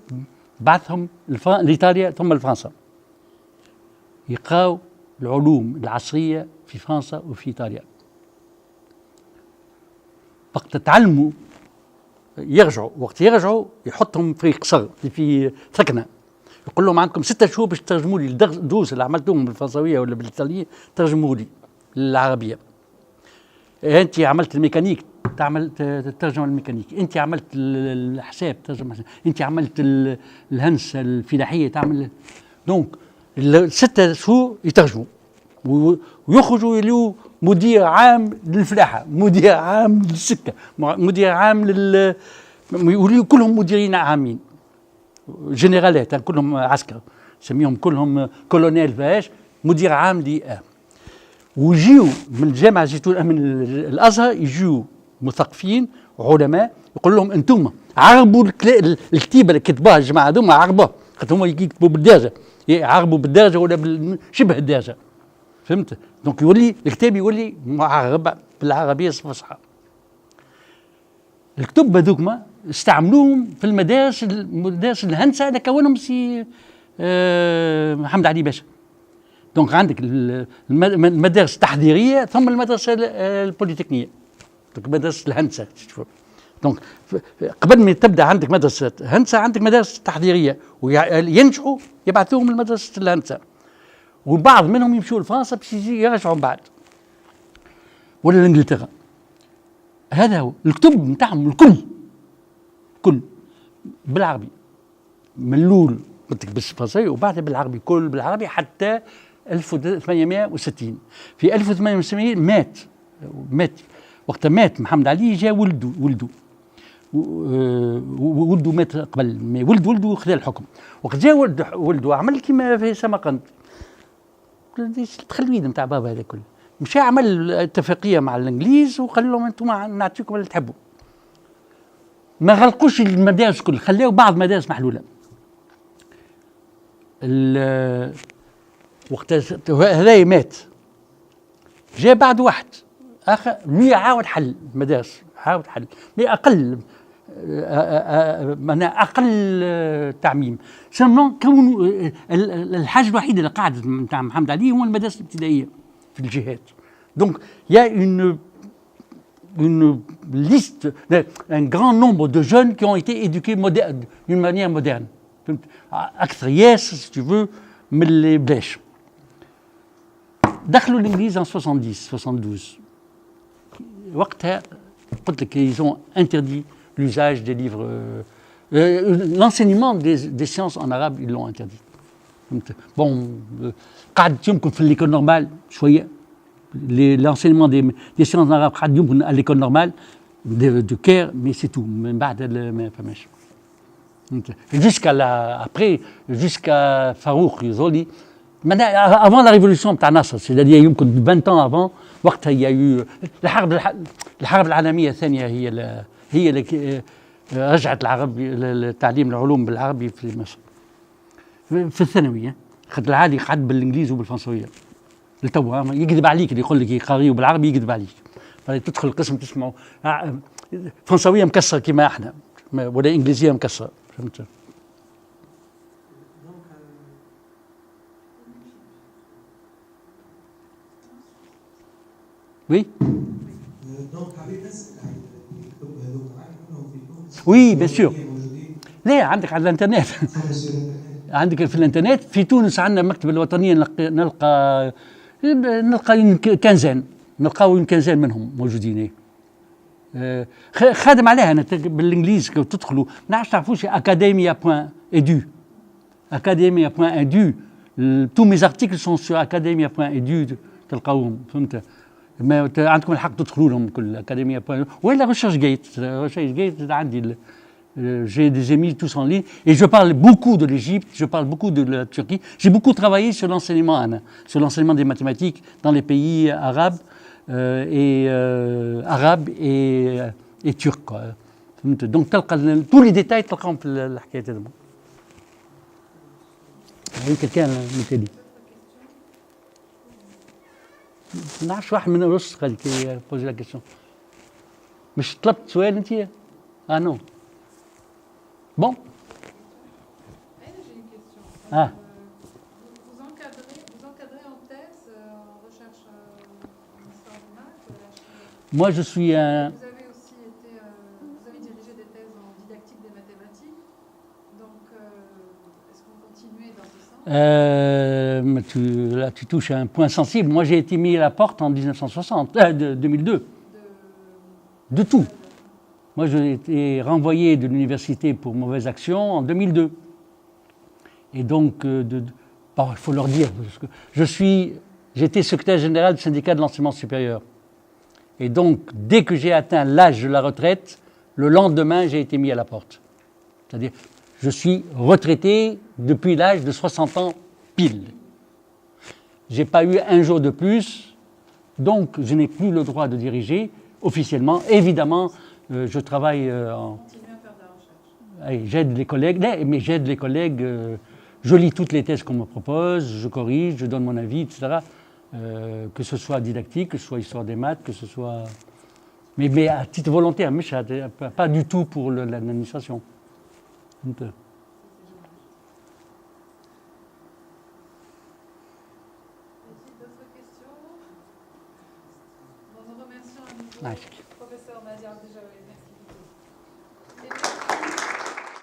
بعثهم لإيطاليا ثم لفرنسا يقراوا العلوم العصرية في فرنسا وفي إيطاليا. وقت تعلموا وقت يرجعوا يحطهم في قصر في ثكنة يقول لهم عندكم 6 شهور باش ترجموا لي الدروس اللي عملتوهم بالفرنسوية ولا بالإيطالية ترجموا لي العربية. أنت عملت الميكانيك تعمل الترجمه الميكانيكيه، انت عملت الحساب ترجمه، انت عملت الهندسه الفلاحيه تعمل. دونك الستة شهور يترجموا ويخرجوا يليوا مدير عام للفلاحه، مدير عام للسكه، مدير عام يوليوا كلهم مديرين عامين، جنرالات كلهم عسكر، نسميهم كلهم كولونيل فاش، مدير عام ويجيو من الجامعه من الازهر يجيو مثقفين وعلماء يقول لهم انتم عربوا الكتيبه اللي كتبوها الجماعه هذوما عربوها، خاطر هما يكتبوا بالدارجه، يعربوا بالدارجه ولا شبه الدارجه، فهمت؟ دونك يولي الكتاب يولي معرب بالعربيه الفصحى. الكتب هذوكما استعملوهم في المدارس الهندسه اللي كونهم سي محمد علي باشا. دونك عندك المدارس التحضيريه ثم المدرسه البوليتكنيه، دونك مدرسه الهندسه تشوف. دونك قبل ما تبدا عندك مدرسه هندسه عندك مدارس تحضيريه وينجحوا يبعثوهم لمدرسه الهندسه، وبعض منهم يمشوا لفرنسا باش يرجعوا بعد ولا لانجلترا. هذا هو الكتب نتاعهم الكل بالعربي من الاول قلت لك بالفرنسيه وبعدها بالعربي، كل بالعربي حتى 1860. في 1860 مات وقت مات محمد علي جاء ولده مات قبل ما ولده خذا الحكم. وقت جاء ولده عمل كيما في سمرقند، التخلويد نتاع بابا هذا كله، مشى عمل اتفاقيه مع الانجليز وقال لهم انتم نعطيكم اللي تحبوا. ما غلقوش المدارس كل، خلاو بعض المدارس محلوله. وقت هذا مات جاء بعد واحد اخر لي عاود حل المدارس، عاود حل باقل اقل تعميم. سمون كون الحاجه الوحيده اللي قاعده نتاع محمد علي هو المدارس الابتدائيه في الجهات. دونك يا une liste, un grand nombre de jeunes qui ont été éduqués d'une manière moderne. أكثر ياس si tu veux من اللي بلاش. دخلوا الإنجليز en 72. وقتها قلت لك ils ont interdit l'usage des livres, l'enseignement des sciences en arabe ils l'ont interdit. Bon, قعدت يمكن في l'école normale شوية. L'enseignement des sciences en arabe à l'école normale de Caire, mais c'est tout. Jusqu'à Farouk Yuzoli, avant la révolution de Nasser, c'est-à-dire il y a 20 ans avant, وقتها il y a eu الحرب العالمية الثانية هي اللي رجعت التعليم العلوم بالعربي في مصر. في الثانوية خد العادي خد بالإنجليزي وبالفرنسوية. لتوا يكذب عليك اللي يقول لك يقريه بالعربي، يكذب عليك. تدخل القسم تسمعوا فرنسويه مكسره كما احنا ولا انجليزيه مكسره، فهمت؟ وي وي بيان سور. لا عندك على الانترنت عندك في الانترنت في تونس عندنا المكتبه الوطنيه نلقى كنزان، نلقاو كنزان منهم موجودين. خادم عليها انا بالانجليزي كي تدخلوا ما نعرفش تعرفوش academia.edu tous mes articles sont sur academia.edu تلقاوهم، فهمت؟ ما عندكم الحق تدخلوا لهم كل academia. ولا ريشيرش جيت عندي j'ai des amis tous en ligne et je parle beaucoup de l'Égypte, je parle beaucoup de la Turquie. J'ai beaucoup travaillé sur l'enseignement des mathématiques dans les pays arabes et turcs. Quoi. Donc tous les détails تلقاهم في الحكاية هذه. quelqu'un مثالي. ما نعرفش واحد من الرص قال كي بوزي لا كيسيون. مش طلبت سؤال انت؟ non. Bon. J'ai une question. Ah. Vous encadrez en thèse, en recherche en histoire du maths. Moi, je suis un. Vous avez aussi vous avez dirigé des thèses en didactique des mathématiques. Donc, est-ce qu'on continuait dans ce sens Là, tu touches à un point sensible. Moi, j'ai été mis à la porte en 2002. De tout. Moi, j'ai été renvoyé de l'université pour mauvaise action en 2002. Et donc, bon, il faut leur dire, parce que j'étais secrétaire général du syndicat de l'enseignement supérieur. Et donc, dès que j'ai atteint l'âge de la retraite, le lendemain, j'ai été mis à la porte. C'est-à-dire, je suis retraité depuis l'âge de 60 ans pile. Je n'ai pas eu un jour de plus, donc je n'ai plus le droit de diriger officiellement. Évidemment, je travaille en... Continuez à faire de la recherche. J'aide les collègues, mais j'aide les collègues, je lis toutes les thèses qu'on me propose, je corrige, je donne mon avis, etc. Que ce soit didactique, que ce soit histoire des maths, que ce soit... Mais à titre volontaire, mais pas du tout pour l'administration. Donc, D'autres questions? En remerciant à nouveau Nice. professeur Nadia déjà.